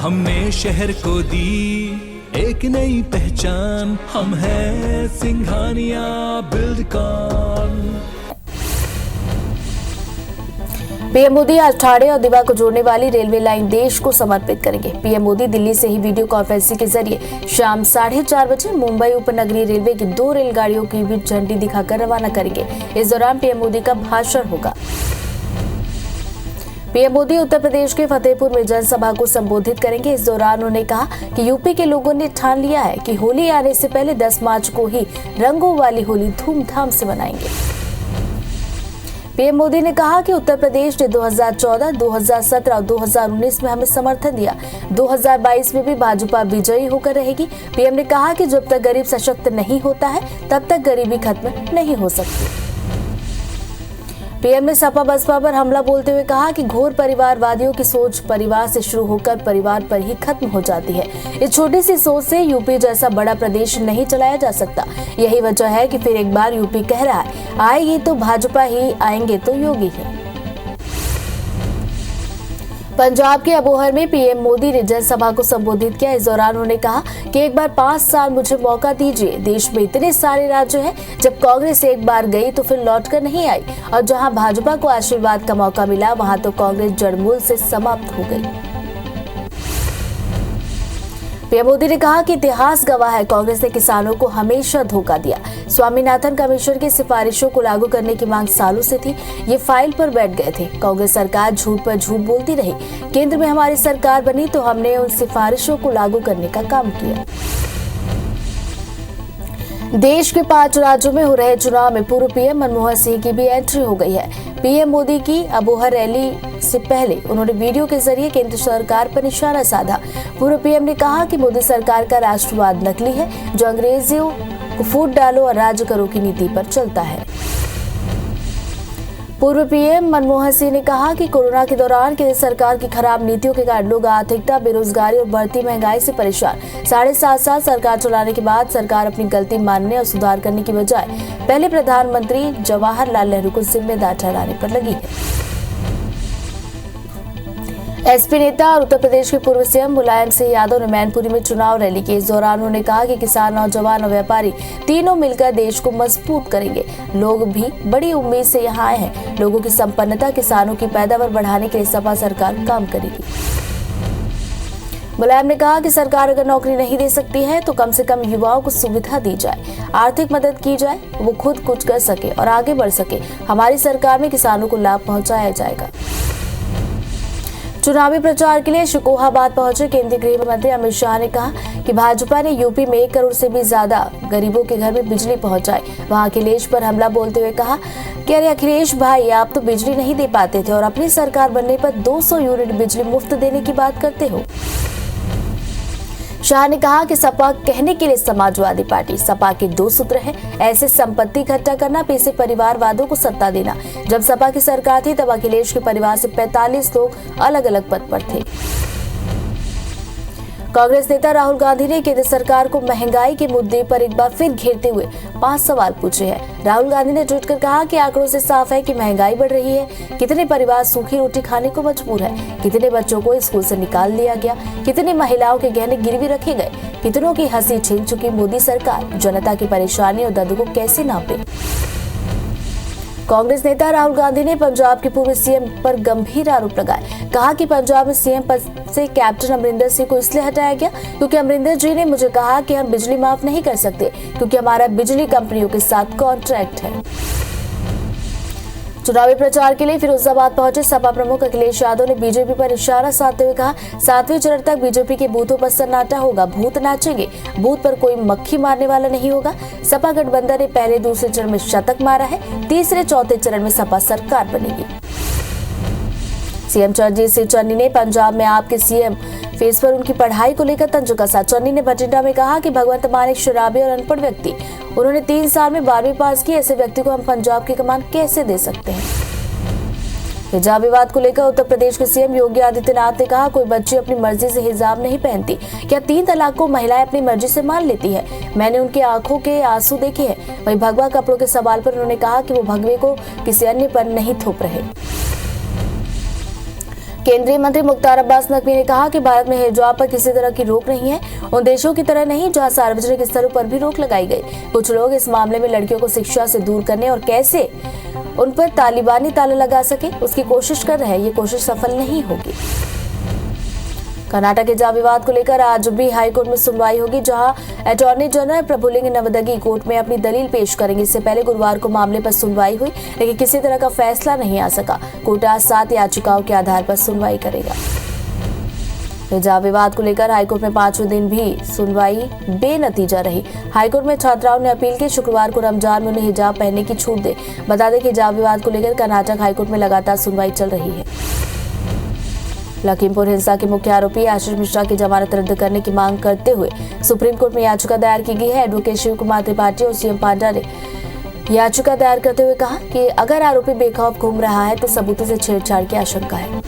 हमने शहर को दी एक नई पहचान, हम हैं सिंघानिया बिल्डकॉन। पीएम मोदी आज ठाणे और दिवा को जोड़ने वाली रेलवे लाइन देश को समर्पित करेंगे। पीएम मोदी दिल्ली से ही वीडियो कॉन्फ्रेंसिंग के जरिए शाम 4:30 बजे मुंबई उपनगरीय रेलवे की 2 रेलगाड़ियों की भी झंडी दिखाकर रवाना करेंगे। इस दौरान पीएम मोदी का भाषण होगा। पीएम मोदी उत्तर प्रदेश के फतेहपुर में जनसभा को संबोधित करेंगे। इस दौरान उन्होंने कहा कि यूपी के लोगों ने ठान लिया है कि होली आने से पहले 10 मार्च को ही रंगों वाली होली धूमधाम से मनाएंगे। पीएम मोदी ने कहा कि उत्तर प्रदेश ने 2014, 2017 और 2019 में हमें समर्थन दिया। 2022 में भी भाजपा विजयी होकर रहेगी। पीएम ने कहा कि जब तक गरीब सशक्त नहीं होता है तब तक गरीबी खत्म नहीं हो सकती। पीएम ने सपा बसपा पर हमला बोलते हुए कहा कि घोर परिवारवादियों की सोच परिवार से शुरू होकर परिवार पर ही खत्म हो जाती है। इस छोटी सी सोच से यूपी जैसा बड़ा प्रदेश नहीं चलाया जा सकता। यही वजह है कि फिर एक बार यूपी कह रहा है, आएगी तो भाजपा ही, आएंगे तो योगी ही। पंजाब के अबोहर में पीएम मोदी ने जनसभा को संबोधित किया। इस दौरान उन्होंने कहा कि एक बार 5 साल मुझे मौका दीजिए। देश में इतने सारे राज्य हैं, जब कांग्रेस एक बार गई तो फिर लौटकर नहीं आई, और जहां भाजपा को आशीर्वाद का मौका मिला वहां तो कांग्रेस जड़मूल से समाप्त हो गई। पीएम मोदी ने कहा कि इतिहास गवाह है, कांग्रेस ने किसानों को हमेशा धोखा दिया। स्वामीनाथन कमीशन की सिफारिशों को लागू करने की मांग सालों से थी, ये फाइल पर बैठ गए थे। कांग्रेस सरकार झूठ पर झूठ बोलती रही। केंद्र में हमारी सरकार बनी तो हमने उन सिफारिशों को लागू करने का काम किया। देश के 5 राज्यों में हो रहे चुनाव में पूर्व पीएम मनमोहन सिंह की भी एंट्री हो गई है। पीएम मोदी की अबोहर रैली से पहले उन्होंने वीडियो के जरिए केंद्र सरकार पर निशाना साधा। पूर्व पीएम ने कहा कि मोदी सरकार का राष्ट्रवाद नकली है, जो अंग्रेजों को फूट डालो और राज करो की नीति पर चलता है। पूर्व पीएम मनमोहन सिंह ने कहा कि कोरोना के दौरान केंद्र सरकार की खराब नीतियों के कारण लोग आर्थिकता, बेरोजगारी और बढ़ती महंगाई से परेशान। 7.5 साल सरकार चलाने के बाद सरकार अपनी गलती मानने और सुधार करने की बजाय पहले प्रधानमंत्री जवाहरलाल नेहरू को जिम्मेदार ठहराने पर लगी है। एसपी नेता और उत्तर प्रदेश के पूर्व सीएम मुलायम सिंह यादव ने मैनपुरी में चुनाव रैली की। इस दौरान उन्होंने कहा कि किसान, नौजवान और व्यापारी तीनों मिलकर देश को मजबूत करेंगे। लोग भी बड़ी उम्मीद से यहाँ आए हैं। लोगों की संपन्नता, किसानों की पैदावार बढ़ाने के लिए सपा सरकार काम करेगी। मुलायम ने कहा कि सरकार अगर नौकरी नहीं दे सकती है तो कम से कम युवाओं को सुविधा दी जाए, आर्थिक मदद की जाए, वो खुद कुछ कर सके और आगे बढ़ सके। हमारी सरकार में किसानों को लाभ पहुंचाया जाएगा। चुनावी प्रचार के लिए शिकोहाबाद पहुंचे केंद्रीय गृह मंत्री अमित शाह ने कहा कि भाजपा ने यूपी में 1 करोड़ से भी ज्यादा गरीबों के घर में बिजली पहुंचाई। वहां अखिलेश पर हमला बोलते हुए कहा कि अरे अखिलेश भाई, आप तो बिजली नहीं दे पाते थे और अपनी सरकार बनने पर 200 यूनिट बिजली मुफ्त देने की बात करते हो। शाह ने कहा कि सपा कहने के लिए समाजवादी पार्टी, सपा के 2 सूत्र हैं, ऐसे संपत्ति इकट्ठा करना, पैसे परिवारवादों को सत्ता देना। जब सपा की सरकार थी तब अखिलेश के परिवार से 45 लोग अलग अलग पद पर थे। कांग्रेस नेता राहुल गांधी ने केंद्र सरकार को महंगाई के मुद्दे पर एक बार फिर घेरते हुए 5 सवाल पूछे हैं। राहुल गांधी ने ट्वीट कर कहा कि आंकड़ों से साफ है कि महंगाई बढ़ रही है। कितने परिवार सूखी रोटी खाने को मजबूर है, कितने बच्चों को स्कूल से निकाल लिया गया, कितनी महिलाओं के गहने गिरवी रखे गए, कितनों की हंसी छीन चुकी मोदी सरकार। जनता की परेशानी और दर्द को कैसे नापे। कांग्रेस नेता राहुल गांधी ने पंजाब के पूर्व सीएम पर गंभीर आरोप लगाए। कहा कि पंजाब में सीएम पद से कैप्टन अमरिंदर सिंह को इसलिए हटाया गया क्योंकि अमरिंदर जी ने मुझे कहा कि हम बिजली माफ नहीं कर सकते क्योंकि हमारा बिजली कंपनियों के साथ कॉन्ट्रैक्ट है। चुनावी प्रचार के लिए फिरोजाबाद पहुंचे सपा प्रमुख अखिलेश यादव ने बीजेपी पर इशारा साधते हुए कहा, 7वें चरण तक बीजेपी के बूथों पर सन्नाटा होगा, भूत नाचेंगे, बूथ पर कोई मक्खी मारने वाला नहीं होगा। सपा गठबंधन ने पहले 2 चरण में शतक मारा है, 3-4 चरण में सपा सरकार बनेगी। सीएम चरणजीत सिंह चन्नी ने पंजाब में आपके सीएम फेस पर उनकी पढ़ाई को लेकर तंज कसा। चन्नी ने बठिंडा में कहा कि भगवंत मान एक शराबी और अनपढ़ व्यक्ति, उन्होंने 3 साल में 12वीं पास की, ऐसे व्यक्ति को हम पंजाब की कमान कैसे दे सकते हैं। हिजाब विवाद को लेकर उत्तर प्रदेश के सीएम योगी आदित्यनाथ ने कहा, कोई बच्ची अपनी मर्जी से हिजाब नहीं पहनती। क्या 3 तलाक को महिलाएं अपनी मर्जी से मान लेती है? मैंने उनकी आंखों के आंसू देखे हैं। वहीं भगवा कपड़ों के सवाल पर उन्होंने कहा कि वो भगवे को किसी अन्य पर नहीं थोप रहे। केंद्रीय मंत्री मुख्तार अब्बास नकवी ने कहा कि भारत में हिजाब पर किसी तरह की रोक नहीं है, उन देशों की तरह नहीं जहां सार्वजनिक स्थलों पर भी रोक लगाई गई। कुछ लोग इस मामले में लड़कियों को शिक्षा से दूर करने और कैसे उन पर तालिबानी ताला लगा सके उसकी कोशिश कर रहे हैं। ये कोशिश सफल नहीं होगी। कर्नाटक हिजाब विवाद को लेकर आज भी हाईकोर्ट में सुनवाई होगी, जहां attorney general Prabhuling Navadgi court में अपनी दलील पेश करेंगे। इससे पहले गुरुवार को मामले पर सुनवाई हुई, लेकिन किसी तरह का फैसला नहीं आ सका। कोर्ट आज 7 याचिकाओं के आधार पर सुनवाई करेगा। हिजाब विवाद को लेकर हाईकोर्ट में 5वें दिन भी सुनवाई बेनतीजा रही। हाईकोर्ट में छात्राओं ने अपील की शुक्रवार को रमजान में उन्हें हिजाब पहनने की छूट दे। बता दें कि हिजाब विवाद को लेकर कर्नाटक हाईकोर्ट में लगातार सुनवाई चल रही है। लखीमपुर हिंसा के मुख्य आरोपी आशीष मिश्रा की जमानत रद्द करने की मांग करते हुए सुप्रीम कोर्ट में याचिका दायर की गई है। एडवोकेट शिव कुमार त्रिपाठी और सीएम पांडा ने याचिका दायर करते हुए कहा कि अगर आरोपी बेखौफ घूम रहा है तो सबूतों से छेड़छाड़ की आशंका है।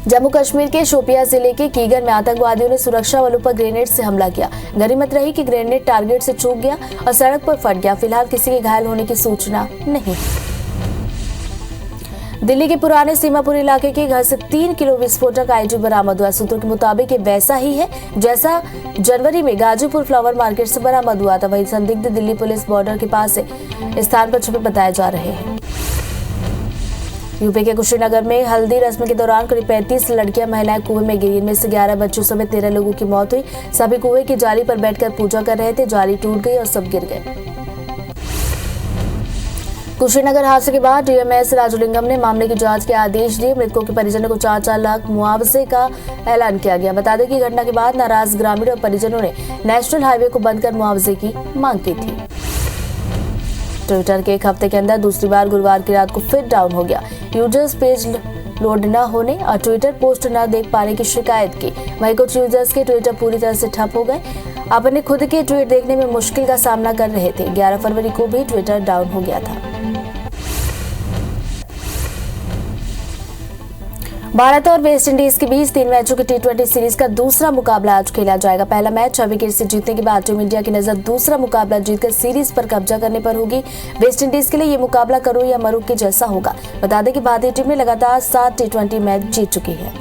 जम्मू कश्मीर के शोपिया जिले के कीगर में आतंकवादियों ने सुरक्षा बलों पर ग्रेनेड से हमला किया। गनीमत रही कि ग्रेनेड टारगेट से चूक गया और सड़क पर फट गया। फिलहाल किसी के घायल होने की सूचना नहीं। दिल्ली के पुराने सीमापुर इलाके के घर से 3 किलो विस्फोटक आईडी बरामद हुआ। सूत्रों के मुताबिक ये वैसा ही है जैसा जनवरी में गाजीपुर फ्लावर मार्केट से बरामद हुआ था। वहीं संदिग्ध दिल्ली पुलिस बॉर्डर के पास स्थान पर छुपे बताए जा रहे हैं। यूपी के कुशीनगर में हल्दी रस्म के दौरान करीब 35 लड़कियां महिलाएं कुएं में गिरी। इनमें से 11 बच्चों समेत 13 लोगों की मौत हुई। सभी कुएं की जाली पर बैठकर पूजा कर रहे थे। जाली टूट गई और सब गिर गए। कुशीनगर हादसे के बाद डीएमएस राजलिंगम ने मामले की जांच के आदेश दिए। मृतकों के परिजनों को 4-4 लाख मुआवजे का ऐलान किया गया। बता दें कि घटना के बाद नाराज ग्रामीण और परिजनों ने नेशनल हाईवे को बंद कर मुआवजे की मांग की थी। ट्विटर के एक हफ्ते के अंदर दूसरी बार गुरुवार की रात को फिर डाउन हो गया। यूजर्स पेज लोड न होने और ट्विटर पोस्ट न देख पाने की शिकायत की। वहीं कुछ यूजर्स के ट्विटर पूरी तरह से ठप हो गए। अपने खुद के ट्वीट देखने में मुश्किल का सामना कर रहे थे। 11 फरवरी को भी ट्विटर डाउन हो गया था। भारत और वेस्ट इंडीज के बीच 3 मैचों की टी20 सीरीज का दूसरा मुकाबला आज खेला जाएगा। पहला मैच 6 विकेट से जीतने के बाद टीम इंडिया की नजर दूसरा मुकाबला जीतकर सीरीज पर कब्जा करने पर होगी। वेस्ट इंडीज के लिए ये मुकाबला करो या मरो के जैसा होगा। बता दें कि भारतीय टीम ने लगातार 7 टी20 मैच जीत चुकी है।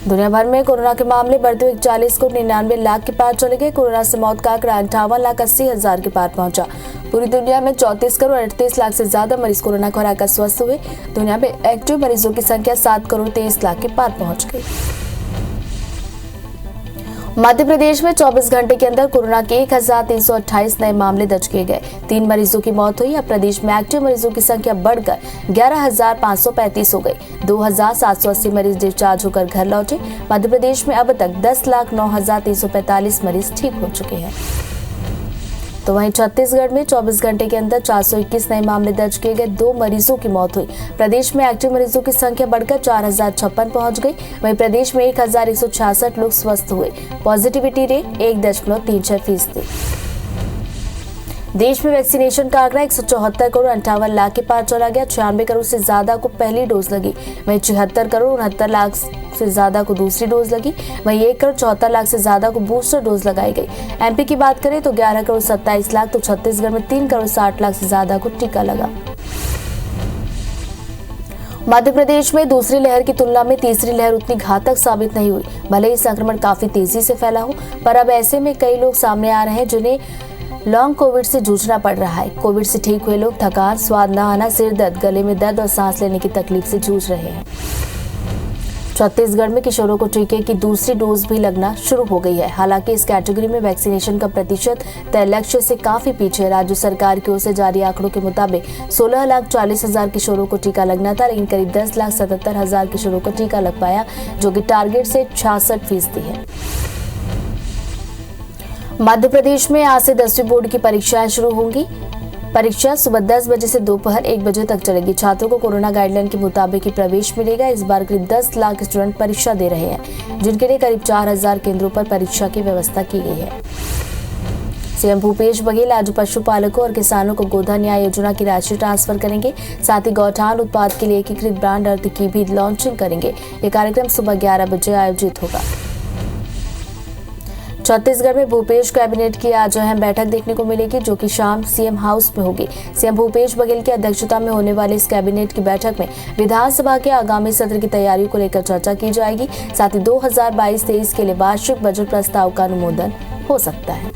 दुनिया भर में कोरोना के मामले बढ़ते हुए 41 को 99 लाख के पार चले गए। कोरोना से मौत का आंकड़ा 58,80,000 के पार पहुंचा। पूरी दुनिया में 34 करोड़ 38 लाख से ज्यादा मरीज कोरोना को हराकर स्वस्थ हुए। दुनिया में एक्टिव मरीजों की संख्या 7 करोड़ 23 लाख के पार पहुंच गई। मध्य प्रदेश में 24 घंटे के अंदर कोरोना के 1328 नए मामले दर्ज किए गए। 3 मरीजों की मौत हुई। अब प्रदेश में एक्टिव मरीजों की संख्या बढ़कर 11,535 हो गई। 2,780 मरीज डिस्चार्ज होकर घर लौटे। मध्य प्रदेश में अब तक 10,09,345 मरीज ठीक हो चुके हैं। तो वहीं छत्तीसगढ़ में 24 घंटे के अंदर 421 नए मामले दर्ज किए गए। 2 मरीजों की मौत हुई। प्रदेश में एक्टिव मरीजों की संख्या बढ़कर 4,056 पहुंच गई। वहीं प्रदेश में 1,166 लोग स्वस्थ हुए। Positivity rate 1.36%। देश में वैक्सीनेशन का आंकड़ा 174 करोड़ 58 लाख के पार चला गया। 96 करोड़ से ज्यादा को पहली डोज लगी। वहीं 76 करोड़ 69 लाख से ज्यादा को दूसरी डोज लगी। वहीं 1 करोड़ 74 लाख से ज्यादा को बूस्टर डोज लगाई गई। एमपी की बात करें तो 11 करोड़ 27 लाख, तो छत्तीसगढ़ में 3 करोड़ 60 लाख से ज्यादा को टीका लगा। मध्य प्रदेश में दूसरी लहर की तुलना में तीसरी लहर उतनी घातक साबित नहीं हुई। भले ही संक्रमण काफी तेजी से फैला हो, पर अब ऐसे में कई लोग सामने आ रहे हैं जिन्हें लॉन्ग कोविड से जूझना पड़ रहा है। कोविड से ठीक हुए लोग थकान, स्वाद न आना, सिर दर्द, गले में दर्द और सांस लेने की तकलीफ से जूझ रहे हैं। छत्तीसगढ़ में किशोरों को टीके की दूसरी डोज भी लगना शुरू हो गई है। हालांकि इस कैटेगरी में वैक्सीनेशन का प्रतिशत तय लक्ष्य से काफी पीछे है। राज्य सरकार की ओर से जारी आंकड़ों के मुताबिक 16,40,000 किशोरों को टीका लगना था, लेकिन करीब 10,77,000 किशोरों को टीका लग पाया, जो कि टारगेट से 66% है। मध्य प्रदेश में आज से 10वीं बोर्ड की परीक्षाएं शुरू होंगी। परीक्षा सुबह 10 बजे से दोपहर 1 बजे तक चलेगी। छात्रों को कोरोना गाइडलाइन के मुताबिक ही प्रवेश मिलेगा। इस बार करीब 10 लाख स्टूडेंट परीक्षा दे रहे हैं, जिनके लिए करीब 4,000 केंद्रों पर परीक्षा की व्यवस्था की गई है। सीएम भूपेश बघेल आज पशुपालकों और किसानों को गोधन न्याय योजना की राशि ट्रांसफर करेंगे। साथ ही गौठान उत्पाद के लिए एकीकृत ब्रांड अर्थ की भी लॉन्चिंग करेंगे। ये कार्यक्रम सुबह 11 बजे आयोजित होगा। छत्तीसगढ़ में भूपेश कैबिनेट की आज अहम बैठक देखने को मिलेगी, जो कि शाम सीएम हाउस में होगी। सीएम भूपेश बघेल की अध्यक्षता में होने वाली इस कैबिनेट की बैठक में विधानसभा के आगामी सत्र की तैयारियों को लेकर चर्चा की जाएगी। साथ ही 2022-23 के लिए वार्षिक बजट प्रस्ताव का अनुमोदन हो सकता है।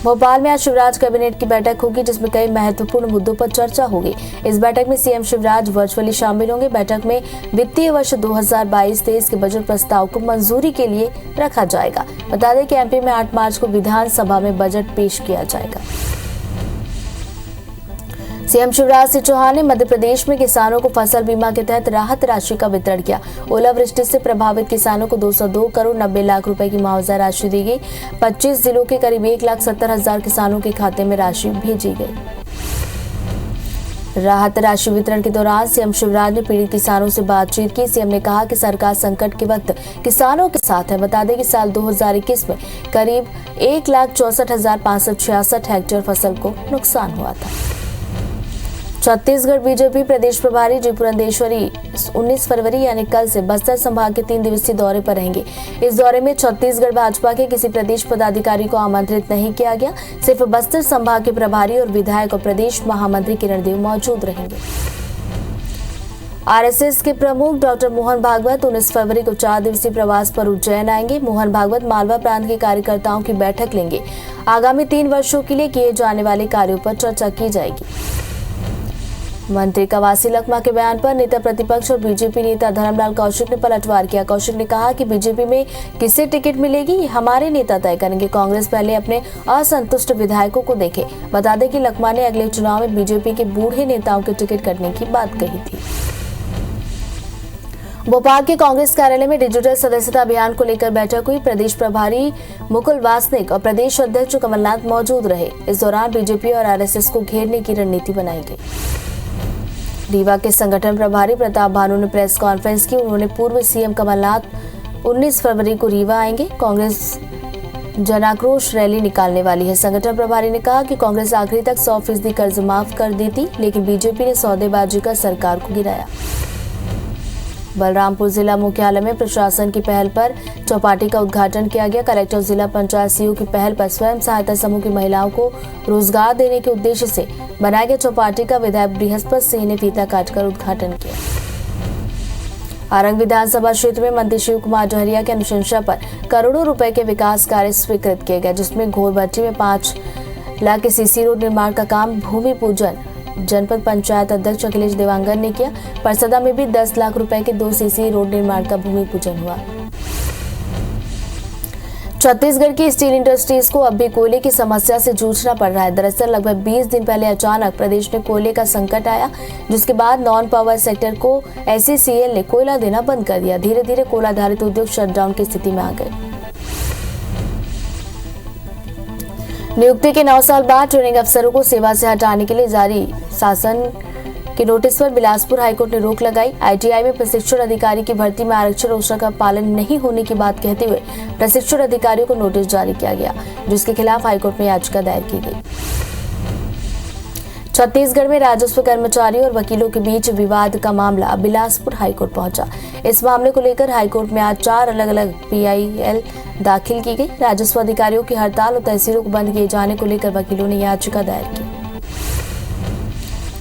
भोपाल में आज शिवराज कैबिनेट की बैठक होगी, जिसमें कई महत्वपूर्ण मुद्दों पर चर्चा होगी। इस बैठक में सीएम शिवराज वर्चुअली शामिल होंगे। बैठक में वित्तीय वर्ष 2022-23 के बजट प्रस्ताव को मंजूरी के लिए रखा जाएगा। बता दें कि एमपी में 8 मार्च को विधानसभा में बजट पेश किया जाएगा। सीएम शिवराज सिंह चौहान ने मध्य प्रदेश में किसानों को फसल बीमा के तहत राहत राशि का वितरण किया। ओलावृष्टि से प्रभावित किसानों को 202 करोड़ 90 लाख रुपए की मुआवजा राशि दी गई। 25 जिलों के करीब 1,70,000 किसानों के खाते में राशि भेजी गई। राहत राशि वितरण के दौरान सीएम शिवराज ने पीड़ित किसानों से बातचीत की। सीएम ने कहा कि सरकार संकट के वक्त किसानों के साथ है। बता दें कि साल 2021 में करीब 1,64,566 हेक्टेयर फसल को नुकसान हुआ था। छत्तीसगढ़ बीजेपी प्रदेश प्रभारी जी पुरंदेश्वरी 19 फरवरी यानी कल से बस्तर संभाग के 3 दिवसीय दौरे पर रहेंगे। इस दौरे में छत्तीसगढ़ भाजपा के किसी प्रदेश पदाधिकारी को आमंत्रित नहीं किया गया। सिर्फ बस्तर संभाग के प्रभारी और विधायक और प्रदेश महामंत्री किरण देव मौजूद रहेंगे। आरएसएस के प्रमुख डॉक्टर मोहन भागवत 19 फरवरी को 4 दिवसीय प्रवास पर उज्जैन आएंगे। मोहन भागवत मालवा प्रांत के कार्यकर्ताओं की बैठक लेंगे। आगामी 3 वर्षों के लिए किए जाने वाले कार्यों पर चर्चा की जाएगी। मंत्री कवासी लखमा के बयान पर नेता प्रतिपक्ष और बीजेपी नेता धर्मलाल कौशिक ने पलटवार किया। कौशिक ने कहा कि बीजेपी में किसे टिकट मिलेगी ये हमारे नेता तय करेंगे। कांग्रेस पहले अपने असंतुष्ट विधायकों को देखे। बता दें कि लखमा ने अगले चुनाव में बीजेपी के बूढ़े नेताओं के टिकट कटने की बात कही थी। भोपाल के कांग्रेस कार्यालय में डिजिटल सदस्यता अभियान को लेकर बैठक हुई। प्रदेश प्रभारी मुकुल वासनिक और प्रदेश अध्यक्ष कमलनाथ मौजूद रहे। इस दौरान बीजेपी और आरएसएस को घेरने की रणनीति बनाई गई। रीवा के संगठन प्रभारी प्रताप भानु ने प्रेस कॉन्फ्रेंस की। उन्होंने पूर्व सीएम कमलनाथ 19 फरवरी को रीवा आएंगे। कांग्रेस जनाक्रोश रैली निकालने वाली है। संगठन प्रभारी ने कहा कि कांग्रेस आखिरी तक 100% कर्ज माफ कर दी थी, लेकिन बीजेपी ने सौदेबाजी कर सरकार को गिराया। बलरामपुर जिला मुख्यालय में प्रशासन की पहल पर चौपाटी का उद्घाटन किया गया। कलेक्टर जिला पंचायत सीईओ की पहल पर स्वयं सहायता समूह की महिलाओं को रोजगार देने के उद्देश्य से बनाए गए चौपाटी का विधायक बृहस्पति सिंह ने फीता काटकर उद्घाटन किया। आरंग विधानसभा क्षेत्र में मंत्री शिव कुमार डहरिया की अनुशंसा पर करोड़ों रुपए के विकास कार्य स्वीकृत किए गए, जिसमें घोरभट्टी में 5 लाख के सीसी रोड निर्माण का काम भूमि पूजन जनपद पंचायत अध्यक्ष अखिलेश देवांगन ने किया। परसदा में भी 10 लाख रुपए के 2 सीसी रोड निर्माण का भूमि पूजन हुआ। छत्तीसगढ़ की स्टील इंडस्ट्रीज को अब भी कोयले की समस्या से जूझना पड़ रहा है। दरअसल लगभग 20 दिन पहले अचानक प्रदेश में कोयले का संकट आया, जिसके बाद नॉन पावर सेक्टर को SCCL ने कोयला देना बंद कर दिया। धीरे धीरे कोयला आधारित उद्योग शटडाउन की स्थिति में आ गए। नियुक्ति के 9 साल बाद ट्रेनिंग अफसरों को सेवा से हटाने के लिए जारी शासन के नोटिस पर बिलासपुर हाईकोर्ट ने रोक लगाई। ITI में प्रशिक्षण अधिकारी की भर्ती में आरक्षण योजना का पालन नहीं होने की बात कहते हुए प्रशिक्षण अधिकारियों को नोटिस जारी किया गया, जिसके खिलाफ हाईकोर्ट में याचिका दायर की गई। छत्तीसगढ़ में राजस्व कर्मचारियों और वकीलों के बीच विवाद का मामला बिलासपुर हाईकोर्ट पहुंचा। इस मामले को लेकर हाईकोर्ट में आज 4 अलग-अलग PIL दाखिल की गई। राजस्व अधिकारियों की हड़ताल और तहसीलों को बंद किए जाने को लेकर वकीलों ने याचिका दायर की।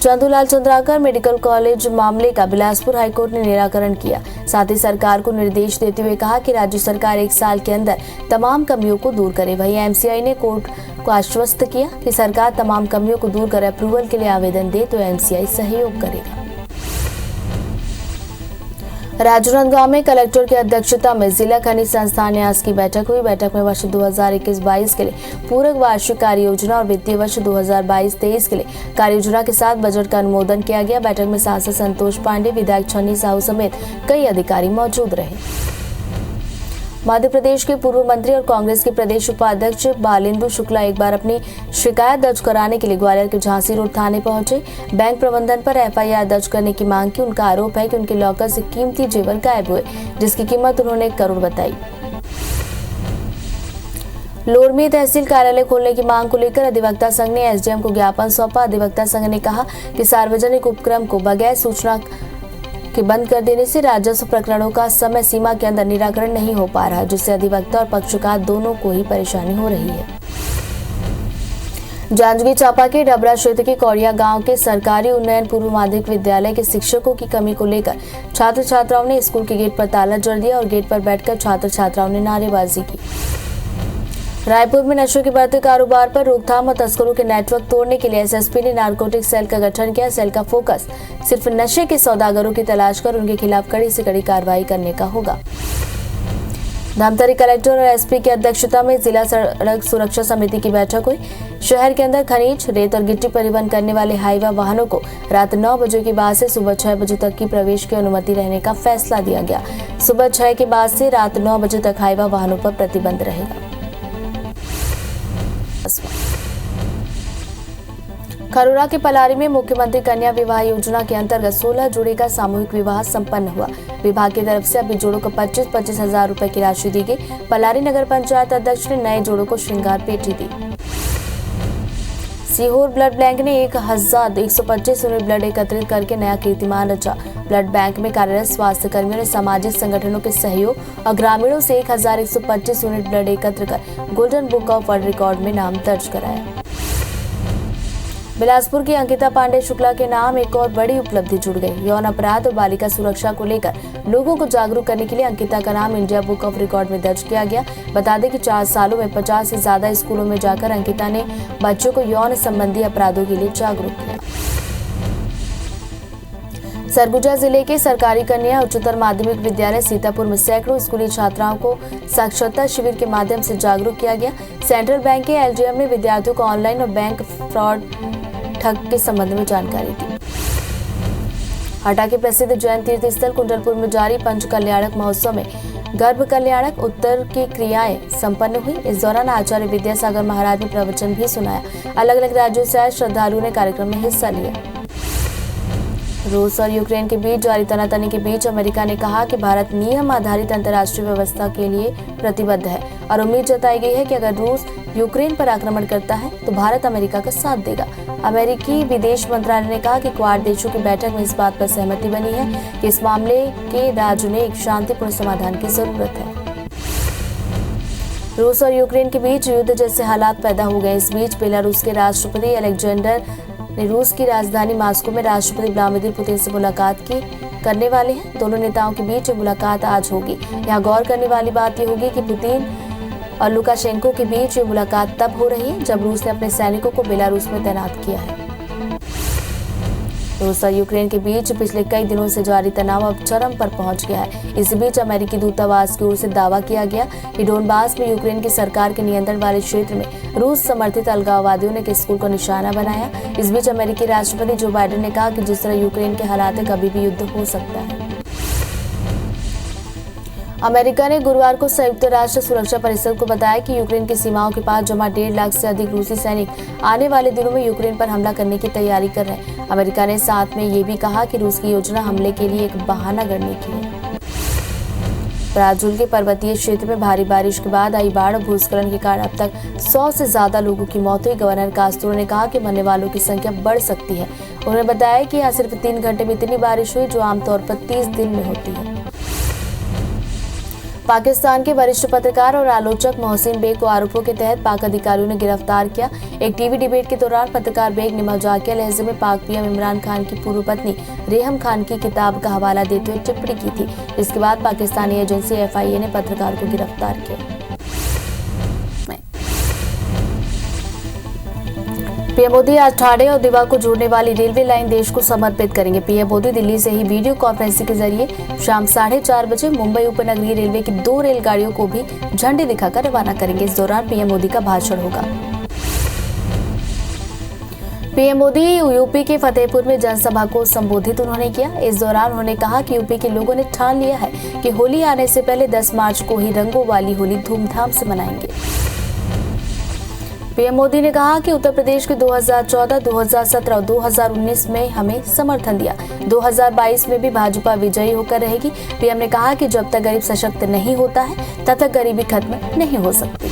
चंदूलाल चंद्राकर मेडिकल कॉलेज मामले का बिलासपुर हाईकोर्ट ने निराकरण किया। साथ ही सरकार को निर्देश देते हुए कहा कि राज्य सरकार 1 साल के अंदर तमाम कमियों को दूर करे। वहीं MCI ने कोर्ट को आश्वस्त किया कि सरकार तमाम कमियों को दूर कर अप्रूवल के लिए आवेदन दे तो MCI सहयोग करेगा। राजनांदगांव में कलेक्टर की अध्यक्षता में जिला खनिज संस्थान न्यास की बैठक हुई। बैठक में वर्ष 2021-22 के लिए पूरक वार्षिक कार्य योजना और वित्तीय वर्ष 2022-23 के लिए कार्य योजना के साथ बजट का अनुमोदन किया गया। बैठक में सांसद संतोष पांडे, विधायक छन्नी साहू समेत कई अधिकारी मौजूद रहे। मध्य प्रदेश के पूर्व मंत्री और कांग्रेस के प्रदेश उपाध्यक्ष बालेंदु शुक्ला एक बार अपनी शिकायत दर्ज कराने के लिए ग्वालियर के झांसी रोड थाने पहुंचे। बैंक प्रबंधन पर FIR दर्ज करने की मांग की। उनका आरोप है कि उनके लॉकर से कीमती जेवर गायब हुए, जिसकी कीमत उन्होंने 1 करोड़ बताई। लोरमी तहसील कार्यालय खोलने की मांग को लेकर अधिवक्ता संघ ने SDM को ज्ञापन सौंपा। अधिवक्ता संघ ने कहा कि सार्वजनिक उपक्रम को बगैर सूचना के बंद कर देने से राजस्व प्रकरणों का समय सीमा के अंदर निराकरण नहीं हो पा रहा, जिससे अधिवक्ता और पक्षकार दोनों को ही परेशानी हो रही है। जांजगीर चांपा के डबरा क्षेत्र के कौड़िया गांव के सरकारी उन्नयन पूर्व माध्यमिक विद्यालय के शिक्षकों की कमी को लेकर छात्र छात्राओं ने स्कूल के गेट पर ताला जड़ दिया और गेट पर बैठकर छात्र छात्राओं ने नारेबाजी की। रायपुर में नशे के बढ़ते कारोबार पर रोकथाम और तस्करों के नेटवर्क तोड़ने के लिए एसएसपी ने नारकोटिक सेल का गठन किया। सेल का फोकस सिर्फ नशे के सौदागरों की तलाश कर उनके खिलाफ कड़ी से कड़ी कार्रवाई करने का होगा। धमतरी कलेक्टर और एसपी की अध्यक्षता में जिला सड़क सुरक्षा समिति की बैठक हुई। शहर के अंदर खनिज, रेत और गिट्टी परिवहन करने वाले हाईवा वाहनों को रात 9 बजे के बाद से सुबह 6 बजे तक की प्रवेश की अनुमति रहने का फैसला दिया गया। सुबह 6 के बाद से रात 9 बजे तक हाईवा वाहनों पर प्रतिबंध रहेगा। खरोरा के पलारी में मुख्यमंत्री कन्या विवाह योजना के अंतर्गत 16 जोड़े का सामूहिक विवाह संपन्न हुआ। विभाग की तरफ से अभी जोड़ों को 25-25 हजार रुपए की राशि दी गई। पलारी नगर पंचायत अध्यक्ष ने नए जोड़ों को श्रृंगार पेटी दी। सीहोर ब्लड बैंक ने 1125 यूनिट ब्लड एकत्रित करके नया कीर्तिमान रचा। ब्लड बैंक में कार्यरत स्वास्थ्य कर्मियों ने सामाजिक संगठनों के सहयोग और ग्रामीणों से 1125 यूनिट ब्लड एकत्र कर golden book of world record में नाम दर्ज कराया। बिलासपुर की अंकिता पांडे शुक्ला के नाम एक और बड़ी उपलब्धि जुड़ गई। यौन अपराध और बालिका सुरक्षा को लेकर लोगों को जागरूक करने के लिए अंकिता का नाम इंडिया बुक ऑफ रिकॉर्ड में दर्ज किया गया। बता दें कि 4 सालों में 50 से ज्यादा स्कूलों में जाकर अंकिता ने बच्चों को यौन संबंधी अपराधों के लिए जागरूक किया। सरगुजा जिले के सरकारी कन्या उच्चतर माध्यमिक विद्यालय सीतापुर में सैकड़ों स्कूली छात्राओं को साक्षरता शिविर के माध्यम से जागरूक किया गया। सेंट्रल बैंक के एलजीएम ने विद्यार्थियों को ऑनलाइन और बैंक फ्रॉड ठग के संबंध में जानकारी दी। हटा के प्रसिद्ध जैन तीर्थ स्थल कुंडलपुर में जारी पंच कल्याणक महोत्सव में गर्भ कल्याणक उत्तर की क्रियाएं संपन्न हुई। इस दौरान आचार्य विद्यासागर महाराज ने प्रवचन भी सुनाया। अलग अलग राज्यों से आए श्रद्धालुओं ने कार्यक्रम में हिस्सा लिया। रूस और यूक्रेन के बीच जारी तनातनी के बीच अमेरिका ने कहा कि भारत नियम आधारित अंतर्राष्ट्रीय व्यवस्था के लिए प्रतिबद्ध है और उम्मीद जताई गई है कि अगर रूस यूक्रेन पर आक्रमण करता है तो भारत अमेरिका का साथ देगा। अमेरिकी विदेश मंत्रालय ने कहा कि क्वाड देशों की बैठक में इस बात पर सहमति बनी है कि इस मामले के राजनयिक शांतिपूर्ण समाधान की जरूरत है। रूस और यूक्रेन के बीच युद्ध जैसे हालात पैदा हो गए। इस बीच बेलारूस के राष्ट्रपति अलेक्जेंडर ने रूस की राजधानी मॉस्को में राष्ट्रपति व्लादिमीर पुतिन से मुलाकात करने वाले हैं। दोनों नेताओं के बीच मुलाकात आज होगी। यहाँ गौर करने वाली बात यह होगी कि पुतिन और लुकाशेंको के बीच ये मुलाकात तब हो रही है जब रूस ने अपने सैनिकों को बेलारूस में तैनात किया है। रूस और यूक्रेन के बीच पिछले कई दिनों से जारी तनाव अब चरम पर पहुंच गया है। इसी बीच अमेरिकी दूतावास की ओर से दावा किया गया कि डोनबास में यूक्रेन की सरकार के नियंत्रण वाले क्षेत्र में रूस समर्थित अलगाववादियों ने एक स्कूल को निशाना बनाया। इस बीच अमेरिकी राष्ट्रपति जो बाइडेन ने कहा कि जिस तरह यूक्रेन के हालात है कभी भी युद्ध हो सकता है। अमेरिका ने गुरुवार को संयुक्त राष्ट्र सुरक्षा परिषद को बताया कि यूक्रेन की सीमाओं के पास जमा 1.5 लाख से अधिक रूसी सैनिक आने वाले दिनों में यूक्रेन पर हमला करने की तैयारी कर रहे हैं। अमेरिका ने साथ में ये भी कहा कि रूस की योजना हमले के लिए एक बहाना गढ़ने की है। ब्राजील के पर्वतीय क्षेत्र में भारी बारिश के बाद आई बाढ़ और भूस्खलन के कारण अब तक 100 से ज्यादा लोगों की मौत हुई। गवर्नर कास्त्रो ने कहा कि मरने वालों की संख्या बढ़ सकती है। उन्होंने बताया कि यहाँ सिर्फ 3 घंटे में इतनी बारिश हुई जो आमतौर पर 30 दिन में होती है। पाकिस्तान के वरिष्ठ पत्रकार और आलोचक मोहसिन बेग को आरोपों के तहत पाक अधिकारियों ने गिरफ्तार किया। एक टीवी डिबेट के दौरान पत्रकार बेग ने मजाकिया लहजे में पाक पीएम इमरान खान की पूर्व पत्नी रेहम खान की किताब का हवाला देते हुए टिप्पणी की थी। इसके बाद पाकिस्तानी एजेंसी FIA ने पत्रकार को गिरफ्तार किया। पीएम मोदी आज ठाणे और दिवा को जोड़ने वाली रेलवे लाइन देश को समर्पित करेंगे। पीएम मोदी दिल्ली से ही वीडियो कॉन्फ्रेंसिंग के जरिए शाम 4:30 बजे मुंबई उपनगरीय रेलवे की 2 रेलगाड़ियों को भी झंडी दिखाकर रवाना करेंगे। इस दौरान पीएम मोदी का भाषण होगा। पीएम मोदी यूपी के फतेहपुर में जनसभा को संबोधित उन्होंने किया। इस दौरान उन्होंने कहा कि यूपी के लोगों ने ठान लिया है कि होली आने से पहले 10 मार्च को ही रंगों वाली होली धूमधाम से मनाएंगे। पीएम मोदी ने कहा कि उत्तर प्रदेश के 2014, 2017 और 2019 में हमें समर्थन दिया। 2022 में भी भाजपा विजयी होकर रहेगी। पीएम ने कहा कि जब तक गरीब सशक्त नहीं होता है तब तक गरीबी खत्म नहीं हो सकती।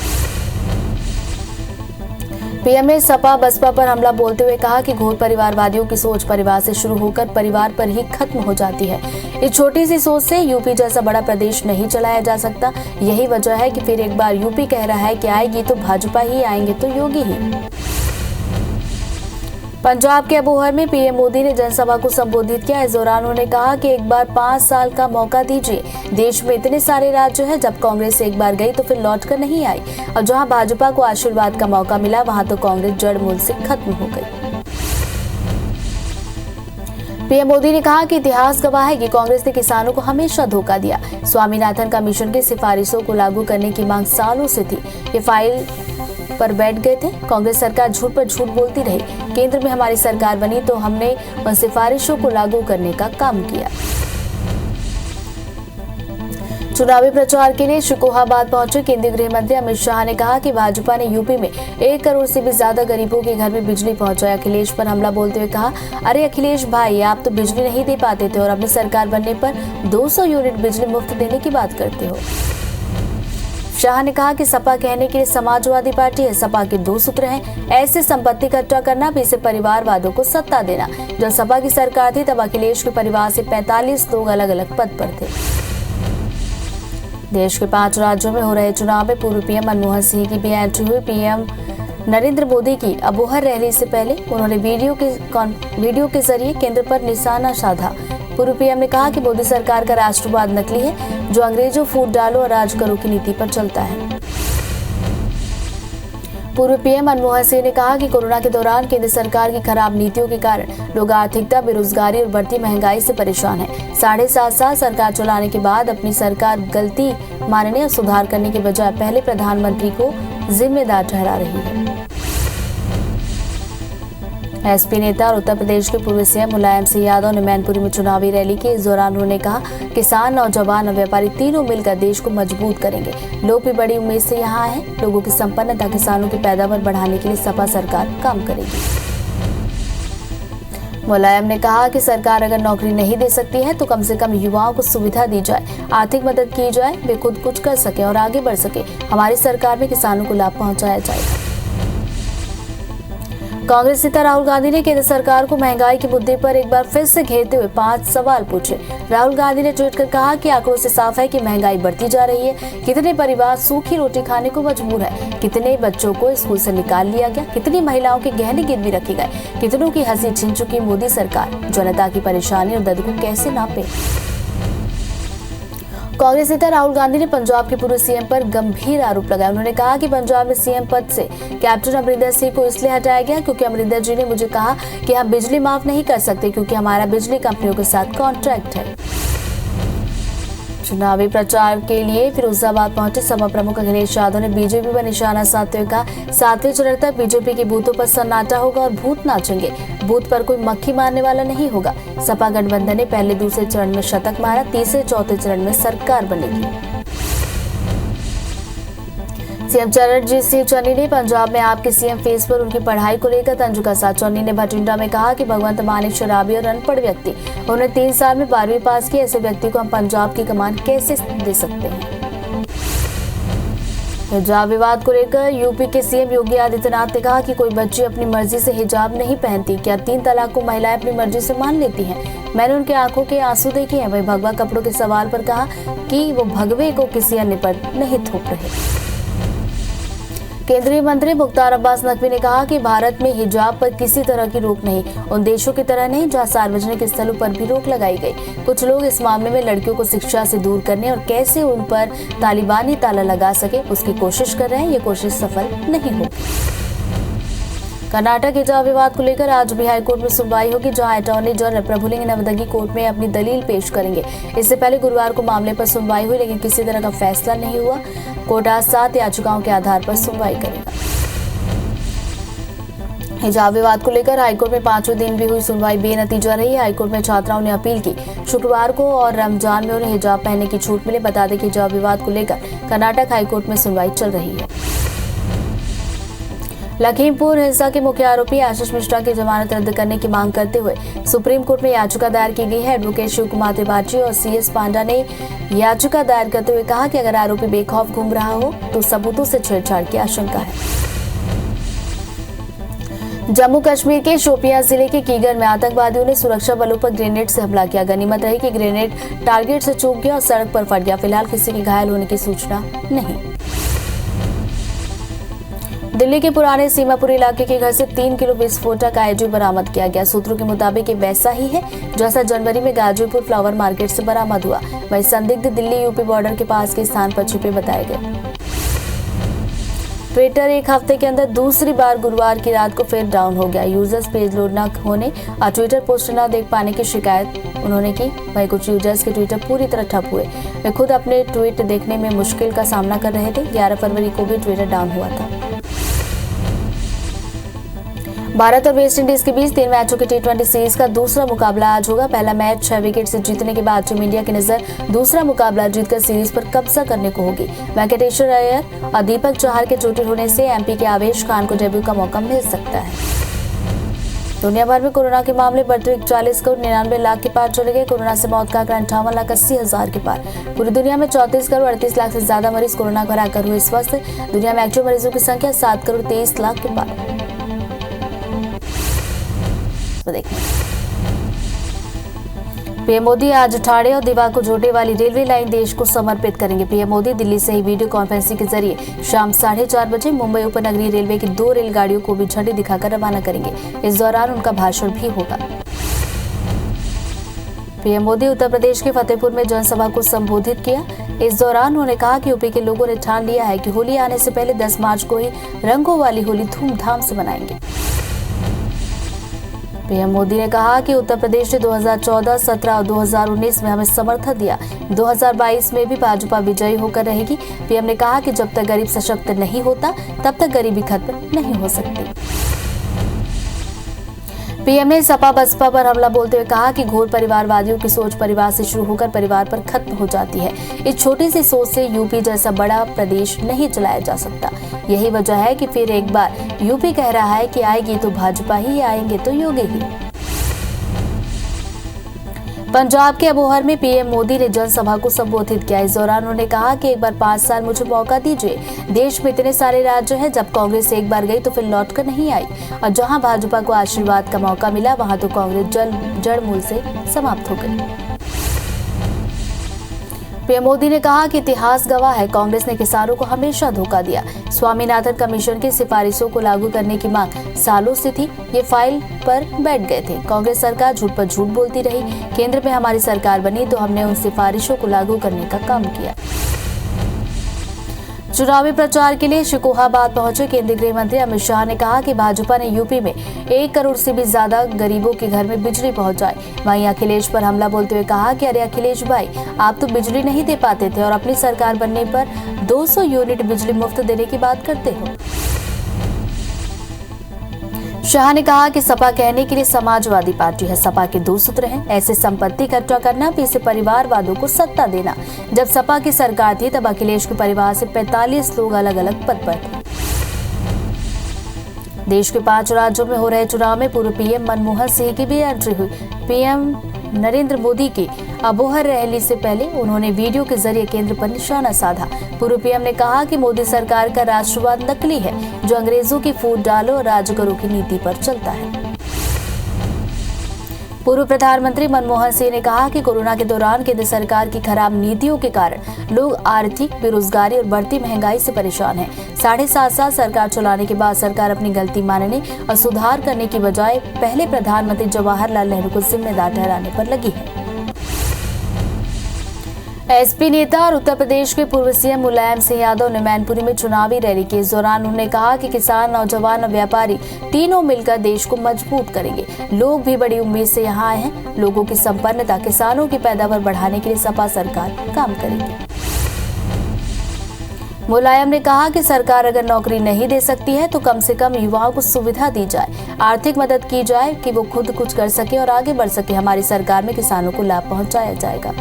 पीएम ने सपा बसपा पर हमला बोलते हुए कहा कि घोर परिवारवादियों की सोच परिवार से शुरू होकर परिवार पर ही खत्म हो जाती है। इस छोटी सी सोच से यूपी जैसा बड़ा प्रदेश नहीं चलाया जा सकता। यही वजह है कि फिर एक बार यूपी कह रहा है कि आएगी तो भाजपा ही, आएंगे तो योगी ही। पंजाब के अबोहर में पीएम मोदी ने जनसभा को संबोधित किया। इस दौरान उन्होंने कहा कि एक बार 5 साल का मौका दीजिए। देश में इतने सारे राज्य हैं, जब कांग्रेस एक बार गई तो फिर लौटकर नहीं आई, और जहां भाजपा को आशीर्वाद का मौका मिला वहां तो कांग्रेस जड़ मूल से खत्म हो गई। पीएम मोदी ने कहा कि इतिहास गवाह है कि कांग्रेस ने किसानों को हमेशा धोखा दिया। स्वामीनाथन कमीशन की सिफारिशों को लागू करने की मांग सालों से थी। ये फाइल पर बैठ गए थे। कांग्रेस सरकार झूठ पर झूठ बोलती रही। केंद्र में हमारी सरकार बनी तो हमने उन सिफारिशों को लागू करने का काम किया। चुनावी प्रचार के लिए शिकोहाबाद पहुंचे केंद्रीय गृह मंत्री अमित शाह ने कहा कि भाजपा ने यूपी में 1 करोड़ से भी ज्यादा गरीबों के घर में बिजली पहुंचाई। अखिलेश पर हमला बोलते हुए कहा, अरे अखिलेश भाई, आप तो बिजली नहीं दे पाते थे और अपनी सरकार बनने पर 200 यूनिट बिजली मुफ्त देने की बात करते हो। शाह ने कहा कि सपा कहने के लिए समाजवादी पार्टी है। सपा के 2 सूत्र हैं, ऐसे संपत्ति इकट्ठा करना, भी इसे परिवारवादों को सत्ता देना। जब सपा की सरकार थी तब अखिलेश के परिवार से 45 लोग अलग अलग पद पर थे। देश के 5 राज्यों में हो रहे चुनाव में पूर्व पीएम मनमोहन सिंह की भी एंट्री हुई। पीएम नरेंद्र मोदी की अबोहर रैली से पहले उन्होंने वीडियो के जरिए केंद्र पर निशाना साधा। पूर्व पीएम ने कहा कि मोदी सरकार का राष्ट्रवाद नकली है, जो अंग्रेजों फूट डालो और राज करो की नीति पर चलता है। पूर्व पीएम मनमोहन सिंह ने कहा कि कोरोना के दौरान केंद्र सरकार की खराब नीतियों के कारण लोग आर्थिकता, बेरोजगारी और बढ़ती महंगाई से परेशान हैं। 7.5 साल सरकार चलाने के बाद अपनी सरकार गलती मानने और सुधार करने के बजाय पहले प्रधानमंत्री को जिम्मेदार ठहरा रही है। एसपी नेता और उत्तर प्रदेश के पूर्व सीएम मुलायम सिंह यादव ने मैनपुरी में चुनावी रैली की। इस दौरान उन्होंने कहा, किसान, नौजवान और व्यापारी तीनों मिलकर देश को मजबूत करेंगे। लोग भी बड़ी उम्मीद से यहाँ आए। लोगों की संपन्नता, किसानों की पैदावार बढ़ाने के लिए सपा सरकार काम करेगी। मुलायम ने कहा कि सरकार अगर नौकरी नहीं दे सकती है तो कम से कम युवाओं को सुविधा दी जाए, आर्थिक मदद की जाए, वे खुद कुछ कर सके और आगे बढ़ सके। हमारी सरकार में किसानों को लाभ पहुंचाया जाएगा। कांग्रेस नेता राहुल गांधी ने केंद्र सरकार को महंगाई के मुद्दे पर एक बार फिर से घेरते हुए 5 सवाल पूछे। राहुल गांधी ने ट्वीट कर कहा कि आंकड़ों से साफ है कि महंगाई बढ़ती जा रही है। कितने परिवार सूखी रोटी खाने को मजबूर है, कितने बच्चों को स्कूल से निकाल लिया गया, कितनी महिलाओं के गहने गिरवी रखे गए, कितनों की हंसी छीन चुकी मोदी सरकार। जनता की परेशानी और दर्द को कैसे नापे। कांग्रेस नेता राहुल गांधी ने पंजाब के पूर्व सीएम पर गंभीर आरोप लगाया। उन्होंने कहा कि पंजाब में सीएम पद से कैप्टन अमरिंदर सिंह को इसलिए हटाया गया क्योंकि अमरिंदर जी ने मुझे कहा कि हम बिजली माफ नहीं कर सकते क्योंकि हमारा बिजली कंपनियों के साथ कॉन्ट्रैक्ट है। चुनावी प्रचार के लिए फिरोजाबाद पहुंचे सपा प्रमुख अखिलेश यादव ने बीजेपी पर निशाना साधते हुए कहा, 7वें चरण तक बीजेपी के बूथों पर सन्नाटा होगा और भूत नाचेंगे। बूथ पर कोई मक्खी मारने वाला नहीं होगा। सपा गठबंधन ने पहले दूसरे चरण में शतक मारा, तीसरे चौथे चरण में सरकार बनेगी। सीएम चरणजीत सिंह चन्नी ने पंजाब में आपके सीएम फेस पर उनकी पढ़ाई को लेकर तंज कसा। चन्नी ने भटिंडा में कहा कि भगवंत मान एक शराबी और अनपढ़ व्यक्ति, उन्होंने 3 साल में 12वीं पास की, ऐसे व्यक्ति को हम पंजाब की कमान कैसे दे सकते हैं। हिजाब विवाद को लेकर यूपी के सीएम योगी आदित्यनाथ ने कहा कि कोई बच्ची अपनी मर्जी से हिजाब नहीं पहनती। क्या 3 तलाक को महिलाएं अपनी मर्जी से मान लेती हैं? मैंने उनके आंखों के आंसू देखे हैं। वही भगवा कपड़ों के सवाल पर कहा कि वो भगवे को किसी अन्य पर नहीं थोप रहे। केंद्रीय मंत्री मुख्तार अब्बास नकवी ने कहा कि भारत में हिजाब पर किसी तरह की रोक नहीं, उन देशों की तरह नहीं जहां सार्वजनिक स्थलों पर भी रोक लगाई गई। कुछ लोग इस मामले में लड़कियों को शिक्षा से दूर करने और कैसे उन पर तालिबानी ताला लगा सके उसकी कोशिश कर रहे हैं। ये कोशिश सफल नहीं होगी। कर्नाटक हिजाब विवाद को लेकर आज भी हाईकोर्ट में सुनवाई होगी, जहां attorney general Prabhuling Navadgi court में अपनी दलील पेश करेंगे। इससे पहले गुरुवार को मामले पर सुनवाई हुई, लेकिन किसी तरह का फैसला नहीं हुआ। कोर्ट आज 7 याचिकाओं के आधार पर सुनवाई करेगा। हिजाब विवाद को लेकर हाईकोर्ट में 5वें दिन भी हुई सुनवाई बेनतीजा रही। हाईकोर्ट में छात्राओं ने अपील की शुक्रवार को और रमजान में उन्हें हिजाब पहनने की छूट मिले। बता दें कि हिजाब विवाद को लेकर कर्नाटक हाईकोर्ट में सुनवाई चल रही है। लखीमपुर हिंसा के मुख्य आरोपी आशीष मिश्रा की जमानत रद्द करने की मांग करते हुए सुप्रीम कोर्ट में याचिका दायर की गई है। एडवोकेट शिव कुमार त्रिपाठी और CS पांडा ने याचिका दायर करते हुए कहा कि अगर आरोपी बेखौफ घूम रहा हो तो सबूतों से छेड़छाड़ की आशंका है। जम्मू कश्मीर के शोपियां जिले के कीगर में आतंकवादियों ने सुरक्षा बलों पर ग्रेनेड से हमला किया। गनीमत रही कि ग्रेनेड टारगेट से चूक गया और सड़क पर फट गया। फिलहाल किसी के घायल होने की सूचना नहीं। दिल्ली के पुराने सीमापुरी इलाके के घर से 3 किलो विस्फोटक आईडी बरामद किया गया। सूत्रों के मुताबिक ये वैसा ही है जैसा जनवरी में गाजीपुर फ्लावर मार्केट से बरामद हुआ। वही संदिग्ध दिल्ली यूपी बॉर्डर के पास के स्थान पर छिपे बताए गए। ट्विटर एक हफ्ते के अंदर दूसरी बार गुरुवार की रात को फिर डाउन हो गया। यूजर्स पेज लोड न होने और ट्विटर पोस्ट न देख पाने की शिकायत उन्होंने की। वहीं कुछ यूजर्स के ट्विटर पूरी तरह ठप हुए। वे खुद अपने ट्वीट देखने में मुश्किल का सामना कर रहे थे। 11 फरवरी को भी ट्विटर डाउन हुआ था। भारत और वेस्ट इंडीज के बीच 3 मैचों की T20 सीरीज का दूसरा मुकाबला आज होगा। पहला मैच 6 विकेट से जीतने के बाद टीम इंडिया की नजर दूसरा मुकाबला जीतकर सीरीज पर कब्जा करने को होगी। वेंकटेश्वर अय्यर और दीपक चहर के चोटिल होने से एमपी के आवेश खान को डेब्यू का मौका मिल सकता है। दुनिया भर में कोरोना के मामले बढ़ते हुए 41 करोड़ 99 लाख के पार चले गए। कोरोना से मौत का आंकड़ा 58,80,000 के पार। पूरी दुनिया में 34 करोड़ 38 लाख से ज्यादा मरीज कोरोना को हराकर हुए स्वस्थ। दुनिया में एक्टिव मरीजों की संख्या 7 करोड़ 23 लाख के पार। पीएम मोदी आज ठाणे और दीवा को जोड़ने वाली रेलवे लाइन देश को समर्पित करेंगे। पीएम मोदी दिल्ली से ही वीडियो कॉन्फ्रेंसिंग के जरिए शाम 4:30 बजे मुंबई उपनगरीय रेलवे की 2 रेलगाड़ियों को भी झंडी दिखाकर रवाना करेंगे। इस दौरान उनका भाषण भी होगा। पीएम मोदी उत्तर प्रदेश के फतेहपुर में जनसभा को संबोधित किया। इस दौरान उन्होंने कहा कि यूपी के लोगों ने ठान लिया है कि होली आने से पहले 10 मार्च को ही रंगों वाली होली धूमधाम से मनाएंगे। पीएम मोदी ने कहा कि उत्तर प्रदेश ने 2014, 17 और 2019 में हमें समर्थन दिया। 2022 में भी भाजपा विजयी होकर रहेगी। पीएम ने कहा कि जब तक गरीब सशक्त नहीं होता तब तक गरीबी खत्म नहीं हो सकती। पीएम ने सपा बसपा पर हमला बोलते हुए कहा कि घोर परिवारवादियों की सोच परिवार से शुरू होकर परिवार पर खत्म हो जाती है। इस छोटी सी सोच से यूपी जैसा बड़ा प्रदेश नहीं चलाया जा सकता। यही वजह है कि फिर एक बार यूपी कह रहा है कि आएगी तो भाजपा ही, आएंगे तो योगी ही। पंजाब के अबोहर में पीएम मोदी ने जनसभा को संबोधित किया। इस दौरान उन्होंने कहा कि एक बार 5 साल मुझे मौका दीजिए। देश में इतने सारे राज्य हैं, जब कांग्रेस एक बार गई तो फिर लौटकर नहीं आई, और जहां भाजपा को आशीर्वाद का मौका मिला वहां तो कांग्रेस जड़ मूल से समाप्त हो गई। पीएम मोदी ने कहा कि इतिहास गवाह है, कांग्रेस ने किसानों को हमेशा धोखा दिया। स्वामीनाथन कमीशन की सिफारिशों को लागू करने की मांग सालों से थी, ये फाइल पर बैठ गए थे। कांग्रेस सरकार झूठ पर झूठ बोलती रही। केंद्र में हमारी सरकार बनी तो हमने उन सिफारिशों को लागू करने का काम किया। चुनावी प्रचार के लिए शिकोहाबाद पहुंचे केंद्रीय गृह मंत्री अमित शाह ने कहा कि भाजपा ने यूपी में 1 करोड़ से भी ज्यादा गरीबों के घर में बिजली पहुंचाई। वहीं अखिलेश पर हमला बोलते हुए कहा कि अरे अखिलेश भाई, आप तो बिजली नहीं दे पाते थे और अपनी सरकार बनने पर 200 यूनिट बिजली मुफ्त देने की बात करते हो। शाह ने कहा कि सपा कहने के लिए समाजवादी पार्टी है। सपा के 2 सूत्र हैं, ऐसे संपत्ति इकट्ठा करना, फिर से परिवारवादों को सत्ता देना। जब सपा की सरकार थी तब अखिलेश के परिवार से 45 लोग अलग अलग पद पर थे। देश के 5 राज्यों में हो रहे चुनाव में पूर्व पीएम मनमोहन सिंह की भी एंट्री हुई। पीएम नरेंद्र मोदी की अबोहर रैली से पहले उन्होंने वीडियो के जरिए केंद्र पर निशाना साधा। पूर्व पीएम ने कहा कि मोदी सरकार का राष्ट्रवाद नकली है, जो अंग्रेजों की फूट डालो और राज करो की नीति पर चलता है। पूर्व प्रधानमंत्री मनमोहन सिंह ने कहा कि कोरोना के दौरान केंद्र सरकार की खराब नीतियों के कारण लोग आर्थिक बेरोजगारी और बढ़ती महंगाई से परेशान हैं। 7.5 साल सरकार चलाने के बाद सरकार अपनी गलती मानने और सुधार करने की बजाय पहले प्रधानमंत्री जवाहरलाल नेहरू को जिम्मेदार ठहराने पर लगी है। एसपी नेता और उत्तर प्रदेश के पूर्व सीएम मुलायम सिंह यादव ने मैनपुरी में चुनावी रैली की। इस दौरान उन्होंने कहा कि किसान, नौजवान और व्यापारी तीनों मिलकर देश को मजबूत करेंगे। लोग भी बड़ी उम्मीद से यहाँ आए हैं। लोगों की संपन्नता, किसानों की पैदावार बढ़ाने के लिए सपा सरकार काम करेगी। मुलायम ने कहा कि सरकार अगर नौकरी नहीं दे सकती है तो कम से कम युवाओं को सुविधा दी जाए, आर्थिक मदद की जाए कि वो खुद कुछ कर सके और आगे बढ़ सके। हमारी सरकार में किसानों को लाभ पहुंचाया जाएगा।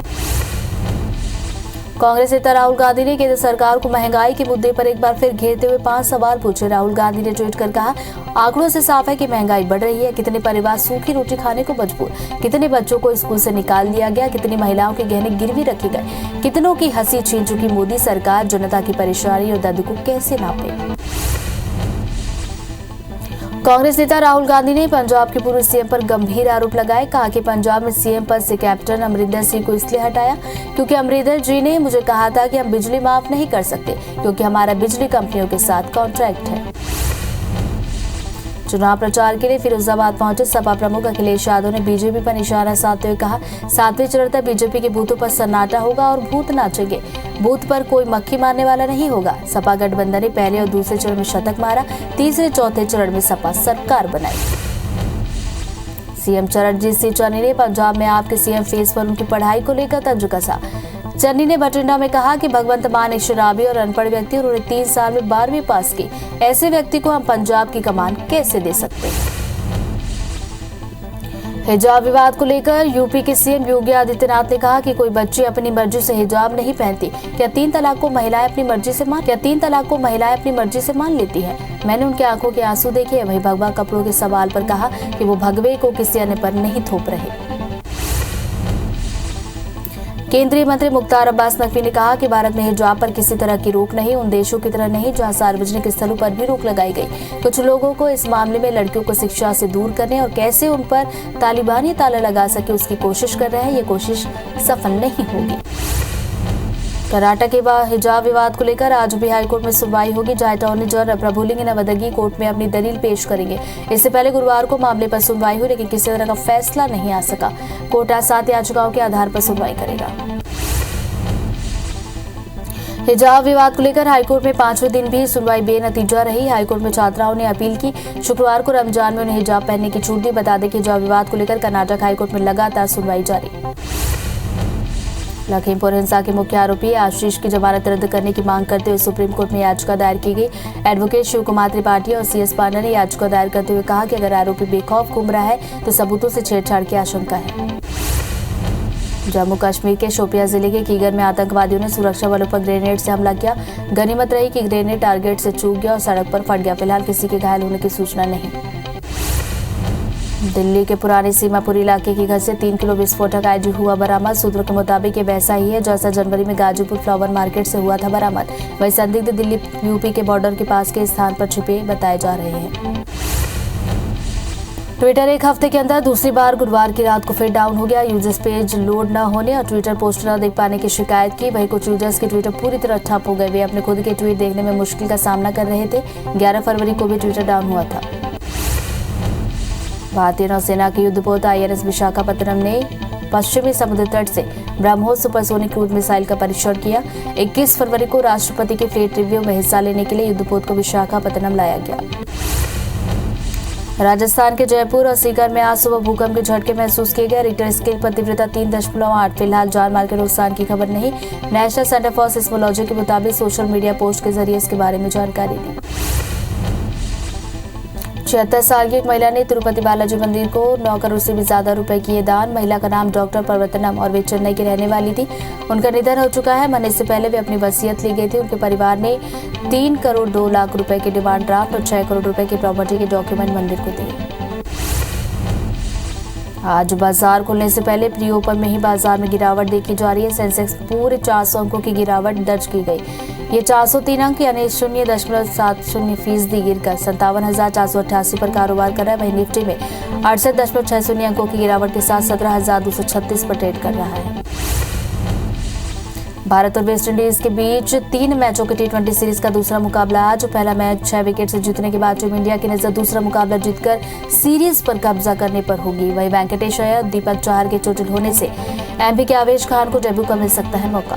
कांग्रेस नेता राहुल गांधी ने केंद्र सरकार को महंगाई के मुद्दे पर एक बार फिर घेरते हुए 5 सवाल पूछे। राहुल गांधी ने ट्वीट कर कहा, आंकड़ों से साफ है कि महंगाई बढ़ रही है। कितने परिवार सूखी रोटी खाने को मजबूर, कितने बच्चों को स्कूल से निकाल दिया गया, कितनी महिलाओं के गहने गिरवी रखे गए, कितनों की हंसी छीन चुकी मोदी सरकार जनता की परेशानी और दर्द को कैसे नापे। कांग्रेस नेता राहुल गांधी ने पंजाब के पूर्व सीएम पर गंभीर आरोप लगाए। कहा कि पंजाब में सीएम पद से कैप्टन अमरिंदर सिंह को इसलिए हटाया क्योंकि अमरिंदर जी ने मुझे कहा था कि हम बिजली माफ नहीं कर सकते क्योंकि हमारा बिजली कंपनियों के साथ कॉन्ट्रैक्ट है। चुनाव प्रचार के लिए फिरोजाबाद पहुंचे सपा प्रमुख अखिलेश यादव ने बीजेपी पर निशाना साधते हुए कहा, 7वें चरण तक बीजेपी के बूथों पर सन्नाटा होगा और भूत नाचेंगे। बूथ पर कोई मक्खी मारने वाला नहीं होगा। सपा गठबंधन ने पहले और दूसरे चरण में शतक मारा, तीसरे चौथे चरण में सपा सरकार बनाई। सीएम चरणजीत सिंह चन्नी ने पंजाब में आपके सीएम फेस पर उनकी पढ़ाई को लेकर तंज कसा। चन्नी ने बठिंडा में कहा कि भगवंत मान एक शराबी और अनपढ़ व्यक्ति, उन्होंने 3 साल में 12वीं पास की। ऐसे व्यक्ति को हम पंजाब की कमान कैसे दे सकते हैं। हिजाब विवाद को लेकर यूपी के सीएम योगी आदित्यनाथ ने कहा कि कोई बच्ची अपनी मर्जी से हिजाब नहीं पहनती। क्या 3 तलाक को महिलाएं अपनी मर्जी से मान लेती हैं? मैंने उनकी आंखों के आंसू देखे। वही भगवा कपड़ों के सवाल पर कहा कि वो भगवे को किसी अन्य पर नहीं थोप रहे। केंद्रीय मंत्री मुख्तार अब्बास नकवी ने कहा कि भारत में हिजाब पर किसी तरह की रोक नहीं, उन देशों की तरह नहीं जहां सार्वजनिक स्थलों पर भी रोक लगाई गई। कुछ लोगों को इस मामले में लड़कियों को शिक्षा से दूर करने और कैसे उन पर तालिबानी ताला लगा सके उसकी कोशिश कर रहे हैं। ये कोशिश सफल नहीं होगी। कर्नाटक के हिजाब विवाद को लेकर आज भी हाईकोर्ट में सुनवाई होगी, जहां attorney general Prabhuling Navadgi court में अपनी दलील पेश करेंगे। इससे पहले गुरुवार को मामले पर सुनवाई हुई, लेकिन किसी तरह का फैसला नहीं आ सका। कोर्ट आज 7 याचिकाओं के आधार पर सुनवाई करेगा। हिजाब विवाद को लेकर हाईकोर्ट में 5वें दिन भी सुनवाई बेनतीजा रही। हाईकोर्ट में छात्राओं ने अपील की। शुक्रवार को रमजान में उन्हें हिजाब पहनने की छूट दी। बता दें कि हिजाब विवाद को लेकर कर्नाटक हाईकोर्ट में लगातार सुनवाई जारी। लखीमपुर हिंसा के मुख्य आरोपी आशीष की जमानत रद्द करने की मांग करते हुए सुप्रीम कोर्ट में याचिका दायर की गई। एडवोकेट शिव कुमार त्रिपाठी और CS पांडे ने याचिका दायर करते हुए कहा कि अगर आरोपी बेखौफ घूम रहा है तो सबूतों से छेड़छाड़ की आशंका है। जम्मू कश्मीर के शोपियां जिले के कीगर में आतंकवादियों ने सुरक्षा बलों पर ग्रेनेड से हमला किया। गनीमत रही कि ग्रेनेड टारगेट से चूक गया और सड़क पर फट गया। फिलहाल किसी के घायल होने की सूचना नहीं। दिल्ली के पुराने सीमापुर इलाके के घर से 3 किलो विस्फोटक आईडी हुआ बरामद। सूत्रों के मुताबिक ये वैसा ही है जैसा जनवरी में गाजीपुर फ्लावर मार्केट से हुआ था बरामद। वही संदिग्ध दिल्ली यूपी के बॉर्डर के पास के स्थान पर छिपे बताए जा रहे हैं। ट्विटर एक हफ्ते के अंदर दूसरी बार गुरुवार की रात को फिर डाउन हो गया। यूजर्स पेज लोड न होने और ट्विटर पोस्ट न देख पाने की शिकायत की। वहीं कुछ यूजर्स के ट्विटर पूरी तरह ठप हो गए। वे अपने खुद के ट्वीट देखने में मुश्किल का सामना कर रहे थे। 11 फरवरी को भी ट्विटर डाउन हुआ था। भारतीय नौसेना के युद्धपोत INS विशाखापत्तनम ने पश्चिमी समुद्र तट से ब्रह्मोस सुपरसोनिक क्रूज मिसाइल का परीक्षण किया। 21 फरवरी को राष्ट्रपति के फ्लीट रिव्यू में हिस्सा लेने के लिए युद्धपोत को विशाखापत्तनम लाया गया। राजस्थान के जयपुर और सीकर में आज सुबह भूकंप के झटके महसूस किए गए। रिक्टर स्केल पर तीव्रता 3.8। फिलहाल जान माल के नुकसान की खबर नहीं। नेशनल सेंटर फॉर सिस्मोलॉजी के मुताबिक सोशल मीडिया पोस्ट के जरिए इसके बारे में जानकारी दी। 76 साल की एक महिला ने तिरुपति बालाजी मंदिर को 9 करोड़ से भी ज्यादा रुपए किए दान। महिला का नाम डॉक्टर पर्वतनम और वे चेन्नई की रहने वाली थी। उनका निधन हो चुका है। मरने से पहले वे अपनी वसीयत ली गई थी। उनके परिवार ने 3 करोड़ 2 लाख रुपए के डिमांड ड्राफ्ट और 6 करोड़ रुपए की प्रॉपर्टी के डॉक्यूमेंट मंदिर को दिए। आज बाजार खुलने से पहले प्री ओपन में ही बाजार में गिरावट देखी जा रही है। सेंसेक्स पूरे 400 अंकों की गिरावट दर्ज की गई। ये 403 अंक यानी 0.70% गिरकर 57,488 पर कारोबार कर रहा है। वहीं निफ्टी में 68.60 अंकों की गिरावट के साथ 17,236 पर ट्रेड कर रहा है। भारत और वेस्टइंडीज के बीच 3 मैचों के T20 सीरीज का दूसरा मुकाबला आज। पहला मैच 6 विकेट से जीतने के बाद टीम इंडिया की नजर दूसरा मुकाबला जीतकर सीरीज पर कब्जा करने पर होगी। वहीं वेंकटेश अय्यर, दीपक चाहर के चोटिल होने से MP के आवेश खान को डेब्यू का मिल सकता है मौका।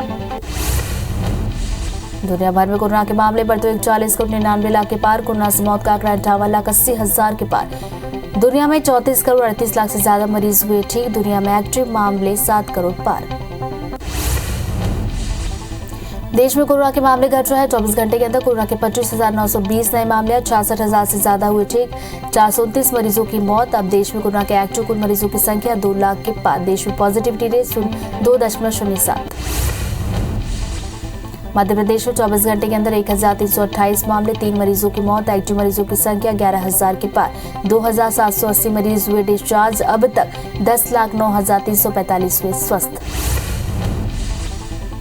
दुनिया भर में कोरोना के मामले बढ़ते 41 करोड़ 99 लाख के पार। कोरोना से मौत का आंकड़ा 58,80,000 के पार। दुनिया में 34 करोड़ 38 लाख से ज्यादा मरीज हुए ठीक। दुनिया में एक्टिव मामले 7 करोड़ पार। देश में कोरोना के मामले घट रहे हैं। 24 घंटे के अंदर कोरोना के 25,920 नए मामले, 66,000 से ज्यादा हुए ठीक। 429 मरीजों की मौत। अब देश में कोरोना के एक्टिव कुल मरीजों की संख्या 2 लाख के पार। देश में पॉजिटिविटी रेट 2.07। मध्य प्रदेश में 24 घंटे के अंदर 1,328 मामले, 3 मरीजों की मौत। एक्टिव मरीजों की संख्या 11,000 के पार। 2,780 मरीज हुए डिस्चार्ज। अब तक 10,09,345 हुए स्वस्थ।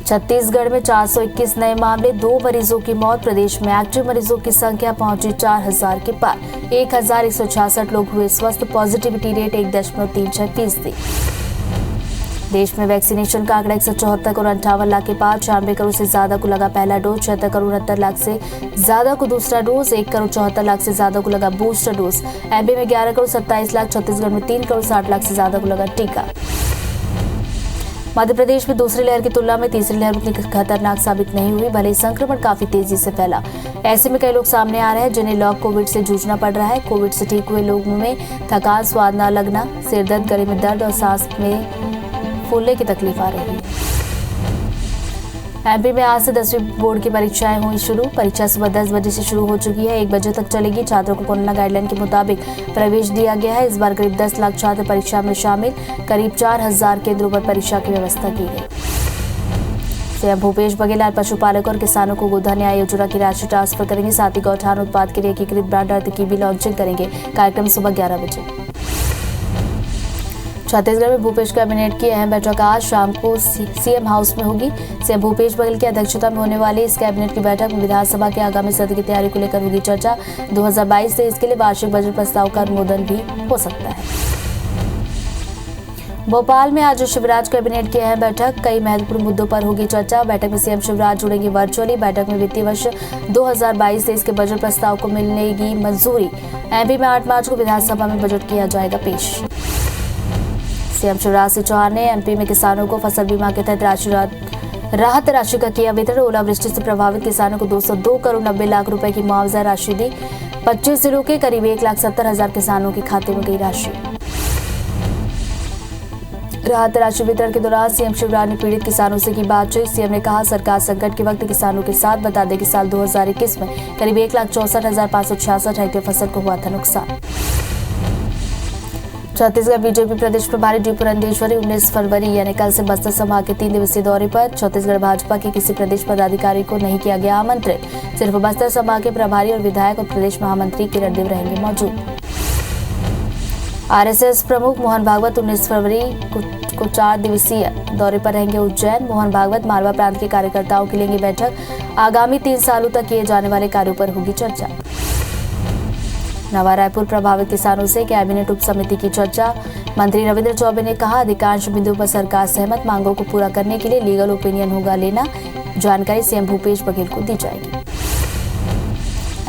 छत्तीसगढ़ में 421 नए मामले, 2 मरीजों की मौत। प्रदेश में एक्टिव मरीजों की संख्या पहुंची 4000 के पार। 1166 लोग हुए स्वस्थ। Positivity rate 1.36%। देश में वैक्सीनेशन का आंकड़ा 174 करोड़ 58 लाख के पार। 96 करोड़ से ज्यादा को लगा पहला डोज। 76 करोड़ 69 लाख से ज्यादा को दूसरा डोज। 1 करोड़ 74 लाख से ज्यादा को लगा बूस्टर डोज। एमपी में 11 करोड़ 27 लाख। छत्तीसगढ़ में 3 करोड़ 60 लाख से ज्यादा को लगा टीका। मध्य प्रदेश में दूसरी लहर की तुलना में तीसरी लहर उतनी खतरनाक साबित नहीं हुई, भले ही संक्रमण काफी तेजी से फैला। ऐसे में कई लोग सामने आ रहे हैं जिन्हें लॉन्ग कोविड से जूझना पड़ रहा है। कोविड से ठीक हुए लोगों में थकान, स्वाद न लगना, सिर दर्द, गले में दर्द और सांस में फूलने की तकलीफ आ रही है। एमपी में आज से 10वीं बोर्ड की परीक्षाएं हुई शुरू। परीक्षा सुबह 10 बजे से शुरू हो चुकी है, 1 बजे तक चलेगी। छात्रों को कोरोना गाइडलाइन के मुताबिक प्रवेश दिया गया है। इस बार करीब 10 लाख छात्र परीक्षा में शामिल। करीब 4000 केंद्रों पर परीक्षा की व्यवस्था की गई। सीएम भूपेश बघेल आज पशुपालकों और किसानों को गोधन न्याय योजना की राशि ट्रांसफर करेंगे। साथ ही गौठान उत्पाद के लिए एकीकृत ब्रांड अर्थ की भी लॉन्चिंग करेंगे। कार्यक्रम सुबह 11 बजे। छत्तीसगढ़ में भूपेश कैबिनेट की अहम बैठक आज शाम को सीएम हाउस में होगी। सीएम भूपेश बघेल की अध्यक्षता में होने वाली इस कैबिनेट की बैठक में विधानसभा के आगामी सत्र की तैयारी को लेकर होगी चर्चा। 2022 से इसके लिए वार्षिक बजट प्रस्ताव का अनुमोदन भी हो सकता है। भोपाल में आज शिवराज कैबिनेट की अहम बैठक, कई महत्वपूर्ण मुद्दों पर होगी चर्चा। बैठक में सीएम शिवराज जुड़ेंगे वर्चुअली। बैठक में वित्तीय वर्ष 2022 से इसके बजट प्रस्ताव को मिलेगी मंजूरी। एमपी में 8 मार्च को विधानसभा में बजट किया जाएगा पेश। सीएम शिवराज सिंह चौहान ने एमपी में किसानों को फसल बीमा के तहत राहत राशि का किया वितरण। ओलावृष्टि से प्रभावित किसानों को 202 करोड़ 90 लाख रुपए की मुआवजा राशि दी। 25 जिलों के करीब 1,70,000 किसानों के खाते में गई राशि। राहत राशि वितरण के दौरान सीएम शिवराज ने पीड़ित किसानों से की बातचीत। सीएम ने कहा, सरकार संकट के वक्त किसानों के साथ। बता दें कि साल 2021 में करीब 1,64,566 हेक्टेयर फसल को हुआ था नुकसान। छत्तीसगढ़ बीजेपी प्रदेश प्रभारी डी पुरंदेश्वरी 19 फरवरी यानी कल से बस्तर संभाग के 3 दिवसीय दौरे पर। छत्तीसगढ़ भाजपा के किसी प्रदेश पदाधिकारी को नहीं किया गया आमंत्रित। सिर्फ बस्तर संभाग के प्रभारी और विधायक और प्रदेश महामंत्री किरण देव रहेंगे मौजूद। आरएसएस प्रमुख मोहन भागवत 19 फरवरी को 4 दिवसीय दौरे पर रहेंगे उज्जैन। मोहन भागवत मालवा प्रांत के कार्यकर्ताओं की लेंगे बैठक। आगामी 3 सालों तक किए जाने वाले कार्यों पर होगी चर्चा। नवा रायपुर प्रभावित किसानों से कैबिनेट उप समिति की चर्चा। मंत्री रविंद्र चौबे ने कहा, अधिकांश बिंदुओं पर सरकार सहमत। मांगों को पूरा करने के लिए लीगल ओपिनियन होगा लेना। जानकारी सीएम भूपेश बघेल को दी जाएगी।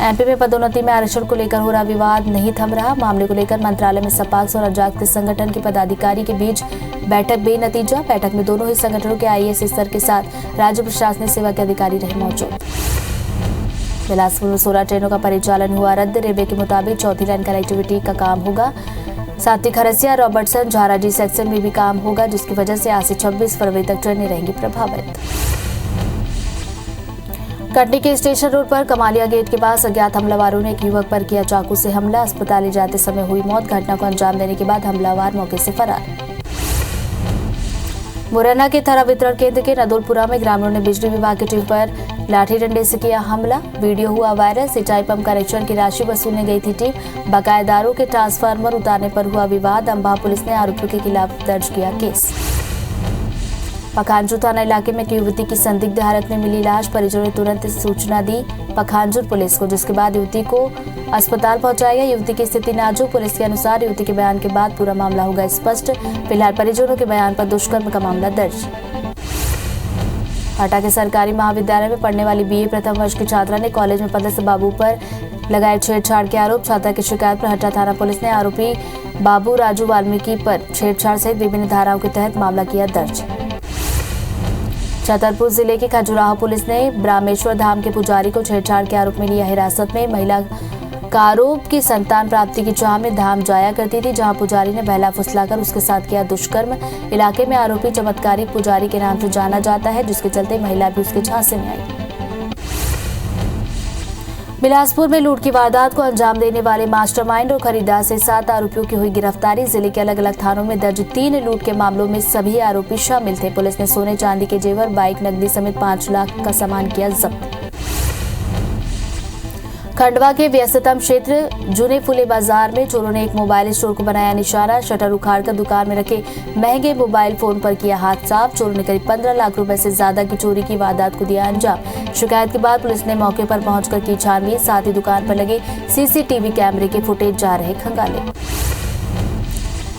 एमपी में पदोन्नति में आरक्षण को लेकर हो रहा विवाद नहीं थम रहा। मामले को लेकर मंत्रालय में सपाक्स और अजाक्स संगठन के पदाधिकारी के बीच बैठक बेनतीजा। बैठक में दोनों ही संगठनों के आईएएस स्तर के साथ राज्य प्रशासनिक सेवा के अधिकारी रहे मौजूद। बिलासपुर में 16 ट्रेनों का परिचालन हुआ रद्द। रेलवे के मुताबिक चौथी लाइन कनेक्टिविटी का काम होगा। साथ ही खरसिया, रॉबर्टसन, झाराजी सेक्शन में भी काम होगा, जिसकी वजह से आज से 26 फरवरी तक ट्रेनें रहेंगी प्रभावित। कटनी के स्टेशन रोड पर कमालिया गेट के पास अज्ञात हमलावरों ने एक युवक पर किया चाकू से हमला। अस्पताल ले जाते समय हुई मौत। घटना को अंजाम देने के बाद हमलावर मौके से फरार। मुरैना के थाना वितरण केंद्र के नदौलपुरा में ग्रामीणों ने बिजली विभाग की टीम पर लाठी डंडे से किया हमला। वीडियो हुआ वायरल। सिंचाई पंप कनेक्शन की राशि वसूलने गई थी टीम। बकायेदारों के ट्रांसफार्मर उतारने पर हुआ विवाद। अम्बाह पुलिस ने आरोपियों के खिलाफ दर्ज किया केस। पखानजूर थाना इलाके में एक युवती की संदिग्ध हालत में मिली लाश। परिजनों ने तुरंत सूचना दी पखानजूर पुलिस को, जिसके बाद युवती को अस्पताल पहुंचाया गया। युवती की स्थिति नाजुक। पुलिस के अनुसार युवती के बयान के बाद पूरा मामला होगा स्पष्ट। फिलहाल परिजनों के बयान पर दुष्कर्म का मामला दर्ज। हटा के सरकारी महाविद्यालय में पढ़ने वाली बीए प्रथम वर्ष की छात्रा ने कॉलेज में पदस्थ बाबू पर लगाए छेड़छाड़ के आरोप। छात्रा की शिकायत पर हटा थाना पुलिस ने आरोपी बाबू राजू वाल्मीकि पर छेड़छाड़ सहित विभिन्न धाराओं के तहत मामला किया दर्ज। छतरपुर जिले की खजुराहो पुलिस ने ब्राह्मेश्वर धाम के पुजारी को छेड़छाड़ के आरोप में लिया हिरासत में। महिला का आरोप की संतान प्राप्ति की चाह में धाम जाया करती थी, जहां पुजारी ने बहला फुसलाकर उसके साथ किया दुष्कर्म। इलाके में आरोपी चमत्कारी पुजारी के नाम से जाना जाता है, जिसके चलते महिला भी उसके झांसे में आई। बिलासपुर में लूट की वारदात को अंजाम देने वाले मास्टरमाइंड और खरीदार से 7 आरोपियों की हुई गिरफ्तारी। जिले के अलग अलग थानों में दर्ज 3 लूट के मामलों में सभी आरोपी शामिल थे। पुलिस ने सोने चांदी के जेवर, बाइक, नकदी समेत 5 लाख का सामान किया जब्त। खंडवा के व्यस्ततम क्षेत्र जूने फुले बाजार में चोरों ने एक मोबाइल स्टोर को बनाया निशाना। शटर उखाड़कर दुकान में रखे महंगे मोबाइल फोन पर किया हाथ साफ। चोरों ने करीब 15 लाख रुपए से ज्यादा की चोरी की वारदात को दिया अंजाम। शिकायत के बाद पुलिस ने मौके पर पहुंचकर की छानबीन। साथ ही दुकान पर लगे सीसीटीवी कैमरे के फुटेज जा रहे खंगाले।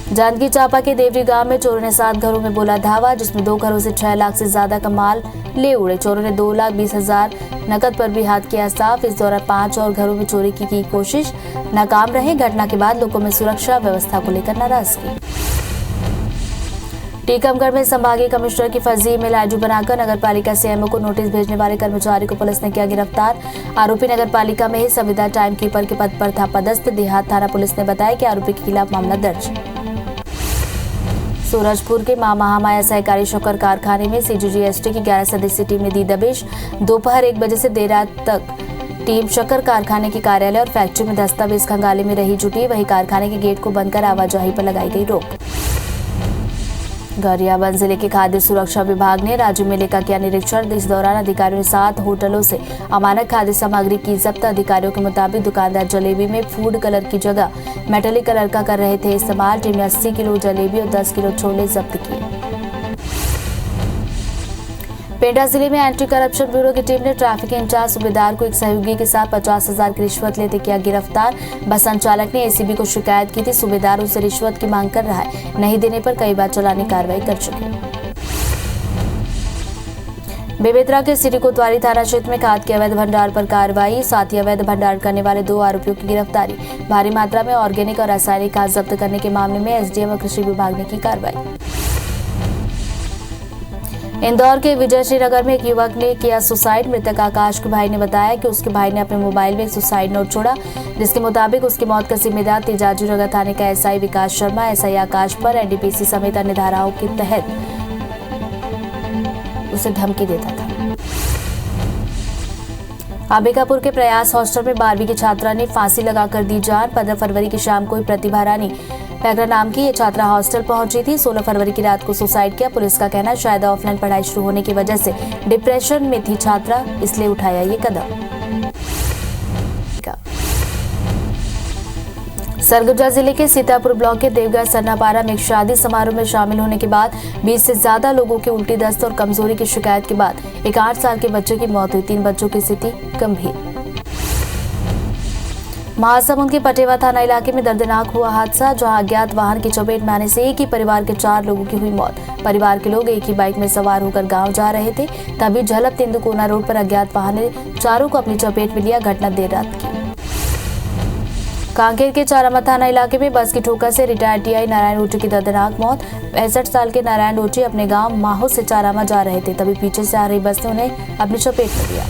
जांजगीर चांपा के देवरी गांव में चोरों ने 7 घरों में बोला धावा, जिसमें 2 घरों से 6 लाख से ज्यादा का माल ले उड़े। चोरों ने 2,20,000 नकद पर भी हाथ किया साफ। इस दौरान 5 और घरों में चोरी की कोशिश नाकाम रहे। घटना के बाद लोगों में सुरक्षा व्यवस्था को लेकर नाराजगी। टीकमगढ़ में संभागीय कमिश्नर की फर्जी ईमेल आईडी बनाकर नगर पालिका सीएमओ को नोटिस भेजने वाले कर्मचारी को पुलिस ने किया गिरफ्तार। आरोपी नगर पालिका में ही संविदा टाइम कीपर के पद पर था पदस्थ। देहात थाना पुलिस ने बताया कि आरोपी के खिलाफ मामला दर्ज। सूरजपुर के मां महामाया सहकारी शक्कर कारखाने में सीजीजीएसटी की 11 सदस्यीय टीम ने दी दबिश। दोपहर 1 बजे से देर रात तक टीम शक्कर कारखाने के कार्यालय और फैक्ट्री में दस्तावेज खंगाले में रही जुटी। वहीं कारखाने के गेट को बंद कर आवाजाही पर लगाई गई रोक। गरियाबंद जिले के खाद्य सुरक्षा विभाग ने राज्य मेले का किया निरीक्षण। इस दौरान अधिकारियों ने 7 होटलों से अमानक खाद्य सामग्री की जब्त। अधिकारियों के मुताबिक दुकानदार जलेबी में फूड कलर की जगह मेटेलिक कलर का कर रहे थे इस्तेमाल। टीम ने 80 किलो जलेबी और 10 किलो छोले जब्त किए। पेंड्रा जिले में एंटी करप्शन ब्यूरो की टीम ने ट्रैफिक इंचार्ज सूबेदार को एक सहयोगी के साथ 50,000 की रिश्वत लेते किया गिरफ्तार। बस संचालक ने एसीबी को शिकायत की थी। सूबेदार उससे रिश्वत की मांग कर रहा है, नहीं देने पर कई बार चालानी कार्रवाई कर चुके। बेमेतरा के सिटी कोतवाली थाना क्षेत्र में खाद के अवैध भंडार पर कार्रवाई। साथ ही अवैध भंडार करने वाले 2 आरोपियों की गिरफ्तारी। भारी मात्रा में ऑर्गेनिक और रासायनिक खाद जब्त करने के मामले में एसडीएम और कृषि विभाग ने की कार्रवाई। इंदौर के विजय श्रीनगर में एक युवक ने किया सुसाइड। मृतक आकाश के भाई ने बताया कि उसके भाई ने अपने मोबाइल में एक सुसाइड नोट छोड़ा, जिसके मुताबिक उसकी मौत का जिम्मेदार तेजाजी नगर थाने का एसआई विकास शर्मा। एसआई आकाश पर एनडीपीसी समेत अन्य धाराओं के तहत उसे धमकी देता था। अंबिकापुर के प्रयास हॉस्टल में 12वीं की छात्रा ने फांसी लगाकर दी जान। 15 फरवरी की शाम को ही प्रतिभा रानी पैगरा नाम की ये छात्रा हॉस्टल पहुंची थी। 16 फरवरी की रात को सुसाइड किया। पुलिस का कहना है शायद ऑफलाइन पढ़ाई शुरू होने की वजह से डिप्रेशन में थी छात्रा, इसलिए उठाया ये कदम। सरगुजा जिले के सीतापुर ब्लॉक के देवगढ़ सन्नापारा में एक शादी समारोह में शामिल होने के बाद 20 से ज्यादा लोगों की उल्टी दस्त और कमजोरी की शिकायत के बाद एक 8 साल के बच्चे की मौत हुई। 3 बच्चों की स्थिति गंभीर। महासमुंद के पटेवा थाना इलाके में दर्दनाक हुआ हादसा, जहां अज्ञात वाहन की चपेट में आने से एक ही परिवार के 4 लोगों की हुई मौत। परिवार के लोग एक ही बाइक में सवार होकर गांव जा रहे थे, तभी झलप तेंदुकोना रोड पर अज्ञात वाहन ने चारों को अपनी चपेट में लिया। घटना देर रात की। कांकेर के चारामा थाना इलाके में बस की ठोकर से रिटायर्ड टीआई नारायण ओटी की दर्दनाक मौत। 65 साल के नारायण ओटी अपने गांव माहो से चारामा जा रहे थे, तभी पीछे से आ रही बस ने उन्हें अपनी चपेट में लिया।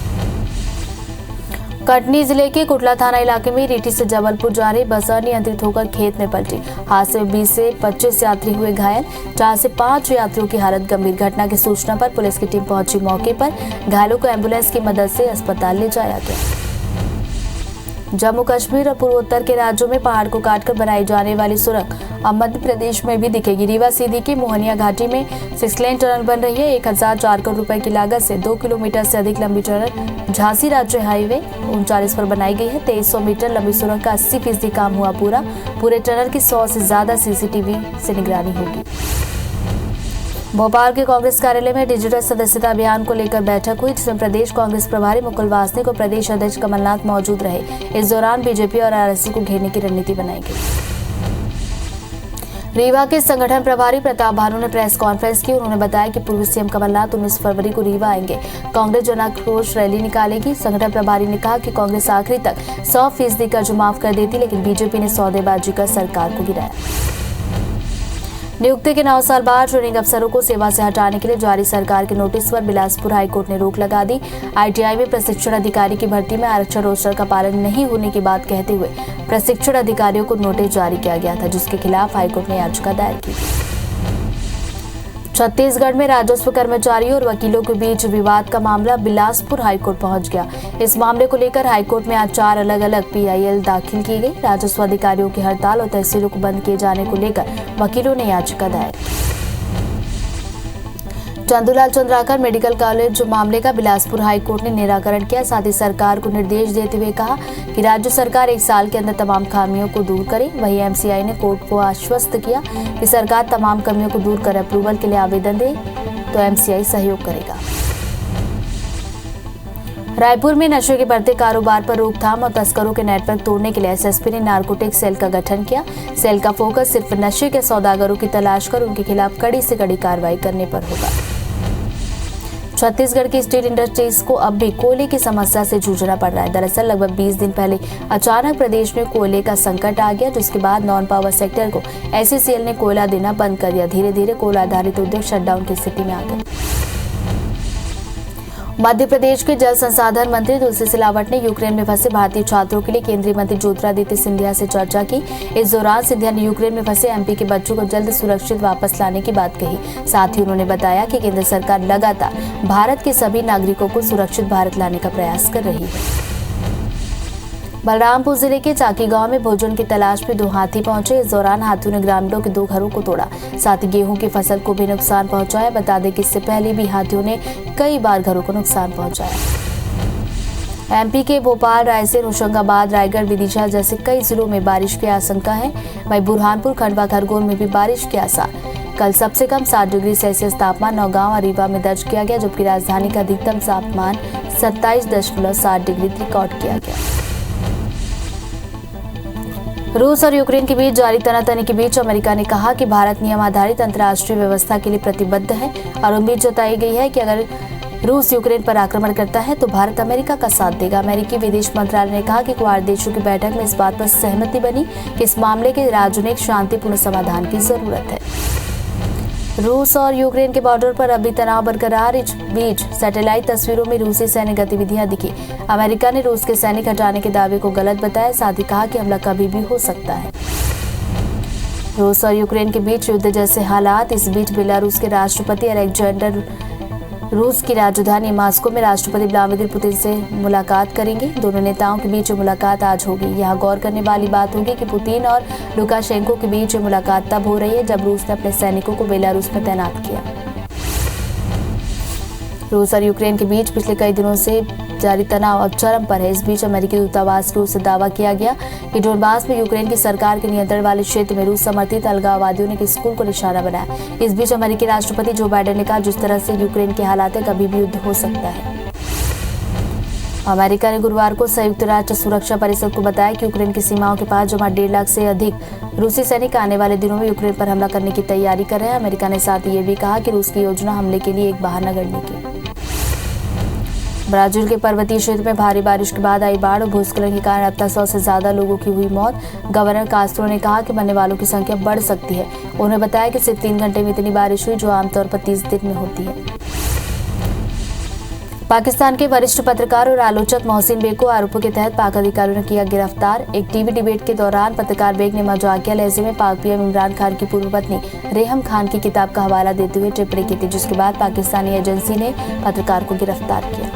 कटनी जिले के कुटला थाना इलाके में रीठी से जबलपुर जा रही बस अनियंत्रित होकर खेत में पलटी। हादसे में 20 से 25 यात्री हुए घायल, 4 से 5 यात्रियों की हालत गंभीर। घटना की सूचना पर पुलिस की टीम पहुंची मौके पर। घायलों को एम्बुलेंस की मदद से अस्पताल ले जाया गया। जम्मू कश्मीर और पूर्वोत्तर के राज्यों में पहाड़ को काटकर बनाई जाने वाली सुरंग अब मध्य प्रदेश में भी दिखेगी। रीवा सीधी की मोहनिया घाटी में 6 लेन टनल बन रही है। 1004 करोड़ रुपए की लागत से 2 किलोमीटर से अधिक लंबी टनल झांसी राज्य हाईवे 39 पर बनाई गई है। 2300 मीटर लंबी सुरंग का 80% काम हुआ पूरा। पूरे टनल की 100 से ज्यादा सीसीटीवी से निगरानी होगी। भोपाल के कांग्रेस कार्यालय में डिजिटल सदस्यता अभियान को लेकर बैठक हुई, जिसमें प्रदेश कांग्रेस प्रभारी मुकुल वासनिक और प्रदेश अध्यक्ष कमलनाथ मौजूद रहे। इस दौरान बीजेपी और आरएसएस को घेरने की रणनीति बनाई गई। रीवा के संगठन प्रभारी प्रताप भानु ने प्रेस कॉन्फ्रेंस की। उन्होंने बताया कि पूर्व सीएम कमलनाथ 19 फरवरी को रीवा आएंगे। कांग्रेस जन आक्रोश रैली निकालेगी। संगठन प्रभारी ने कहा कि कांग्रेस आखिरी तक 100% कर्ज माफ कर देती, लेकिन बीजेपी ने सौदेबाजी कर सरकार को गिराया। नियुक्ति के 9 साल बाद ट्रेनिंग अफसरों को सेवा से हटाने के लिए जारी सरकार के नोटिस पर बिलासपुर हाईकोर्ट ने रोक लगा दी। आईटीआई में प्रशिक्षण अधिकारी की भर्ती में आरक्षण रोस्टर का पालन नहीं होने की बात कहते हुए प्रशिक्षण अधिकारियों को नोटिस जारी किया गया था, जिसके खिलाफ हाईकोर्ट ने याचिका दायर की। छत्तीसगढ़ में राजस्व कर्मचारियों और वकीलों के बीच विवाद का मामला बिलासपुर हाईकोर्ट पहुंच गया। इस मामले को लेकर हाईकोर्ट में आज 4 अलग-अलग पीआईएल दाखिल की गई। राजस्व अधिकारियों की हड़ताल और तहसीलों को बंद किए जाने को लेकर वकीलों ने याचिका दायर की। चंदूलाल चंद्राकर मेडिकल कॉलेज मामले का बिलासपुर हाई कोर्ट ने निराकरण किया। साथ ही सरकार को निर्देश देते हुए कहा कि राज्य सरकार 1 साल के अंदर तमाम खामियों को दूर करे। वहीं एमसीआई ने कोर्ट को आश्वस्त किया कि सरकार तमाम कमियों को दूर कर अप्रूवल के लिए आवेदन दे तो एमसीआई सहयोग करेगा। रायपुर में नशे के बढ़ते कारोबार पर रोकथाम और तस्करों के नेटवर्क तोड़ने के लिए एसएसपी ने नारकोटिक सेल का गठन किया। सेल का फोकस सिर्फ नशे के सौदागरों की तलाश कर उनके खिलाफ कड़ी से कड़ी कार्रवाई करने पर होगा। छत्तीसगढ़ की स्टील इंडस्ट्रीज को अब भी कोयले की समस्या से जूझना पड़ रहा है। दरअसल लगभग 20 दिन पहले अचानक प्रदेश में कोयले का संकट आ गया, जिसके बाद नॉन पावर सेक्टर को एसईसीएल ने कोयला देना बंद कर दिया। धीरे धीरे कोयला आधारित उद्योग शटडाउन की स्थिति में आ गए। मध्य प्रदेश के जल संसाधन मंत्री तुलसी सिलावट ने यूक्रेन में फंसे भारतीय छात्रों के लिए केंद्रीय मंत्री ज्योतिरादित्य सिंधिया से चर्चा की। इस दौरान सिंधिया ने यूक्रेन में फंसे एमपी के बच्चों को जल्द सुरक्षित वापस लाने की बात कही। साथ ही उन्होंने बताया कि केंद्र सरकार लगातार भारत के सभी नागरिकों को सुरक्षित भारत लाने का प्रयास कर रही है। बलरामपुर जिले के चाकी गांव में भोजन की तलाश में 2 हाथी पहुंचे। इस दौरान हाथियों ने ग्रामीणों के 2 घरों को तोड़ा, साथ ही गेहूं की फसल को भी नुकसान पहुंचाया। बता दें कि इससे पहले भी हाथियों ने कई बार घरों को नुकसान पहुंचाया। एमपी के भोपाल, रायसेन, होशंगाबाद, रायगढ़, विदिशा जैसे कई जिलों में बारिश की आशंका है। वहीं बुरहानपुर, खंडवा, खरगोन में भी बारिश के आसार। कल सबसे कम 7 डिग्री सेल्सियस तापमान नौगांव और रीवा में दर्ज किया गया, जबकि राजधानी का अधिकतम तापमान 27.7 डिग्री रिकॉर्ड किया गया। रूस और यूक्रेन के बीच जारी तनातनी के बीच अमेरिका ने कहा कि भारत नियम आधारित अंतर्राष्ट्रीय व्यवस्था के लिए प्रतिबद्ध है और उम्मीद जताई गई है कि अगर रूस यूक्रेन पर आक्रमण करता है तो भारत अमेरिका का साथ देगा। अमेरिकी विदेश मंत्रालय ने कहा कि क्वाड देशों की बैठक में इस बात पर सहमति बनी कि इस मामले के राजनयिक शांतिपूर्ण समाधान की जरूरत है। रूस और यूक्रेन के बॉर्डर पर अभी तनाव बरकरार। इस बीच सैटेलाइट तस्वीरों में रूसी सैन्य गतिविधियां दिखी। अमेरिका ने रूस के सैनिक हटाने के दावे को गलत बताया, साथ ही कहा कि हमला कभी भी हो सकता है। रूस और यूक्रेन के बीच युद्ध जैसे हालात। इस बीच बेलारूस के राष्ट्रपति अलेक्जेंडर रूस की राजधानी मॉस्को में राष्ट्रपति व्लादिमीर पुतिन से मुलाकात करेंगे। दोनों नेताओं के बीच मुलाकात आज होगी। यहाँ गौर करने वाली बात होगी कि पुतिन और लुकाशेंको के बीच मुलाकात तब हो रही है जब रूस ने अपने सैनिकों को बेलारूस में तैनात किया। रूस और यूक्रेन के बीच पिछले कई दिनों से जारी तनाव अब चरम पर है। इस बीच अमेरिकी दूतावास की ओर से दावा किया गया कि डोनबास में यूक्रेन की सरकार के नियंत्रण वाले क्षेत्र में रूस समर्थित अलगाववादियों ने एक स्कूल को निशाना बनाया। इस बीच अमेरिकी राष्ट्रपति जो बाइडेन ने कहा जिस तरह से यूक्रेन के हालात है कभी भी युद्ध हो सकता है। अमेरिका ने गुरुवार को संयुक्त राष्ट्र सुरक्षा परिषद को बताया कि यूक्रेन की सीमाओं के पास जमा 1.5 लाख से अधिक रूसी सैनिक आने वाले दिनों में यूक्रेन पर हमला करने की तैयारी कर रहे हैं। अमेरिका ने साथ ही ये भी कहा कि रूस की योजना हमले के लिए एक बहाना गढ़ने की। ब्राजील के पर्वतीय क्षेत्र में भारी बारिश के बाद आई बाढ़ और भूस्खलन के कारण अब तक 100 से ज्यादा लोगों की हुई मौत। गवर्नर कास्ट्रो ने कहा कि मरने वालों की संख्या बढ़ सकती है। उन्होंने बताया कि सिर्फ 3 घंटे में इतनी बारिश हुई जो आमतौर पर 30 दिन में होती है। पाकिस्तान के वरिष्ठ पत्रकार और आलोचक मोहसिन बेग को आरोपों के तहत पाक अधिकारियों ने किया गिरफ्तार। एक टीवी डिबेट के दौरान पत्रकार बेग ने मजाकिया लहजे में पाक पीएम इमरान खान की पूर्व पत्नी रेहम खान की किताब का हवाला देते हुए टिप्पणी की थी, जिसके बाद पाकिस्तानी एजेंसी ने पत्रकार को गिरफ्तार किया।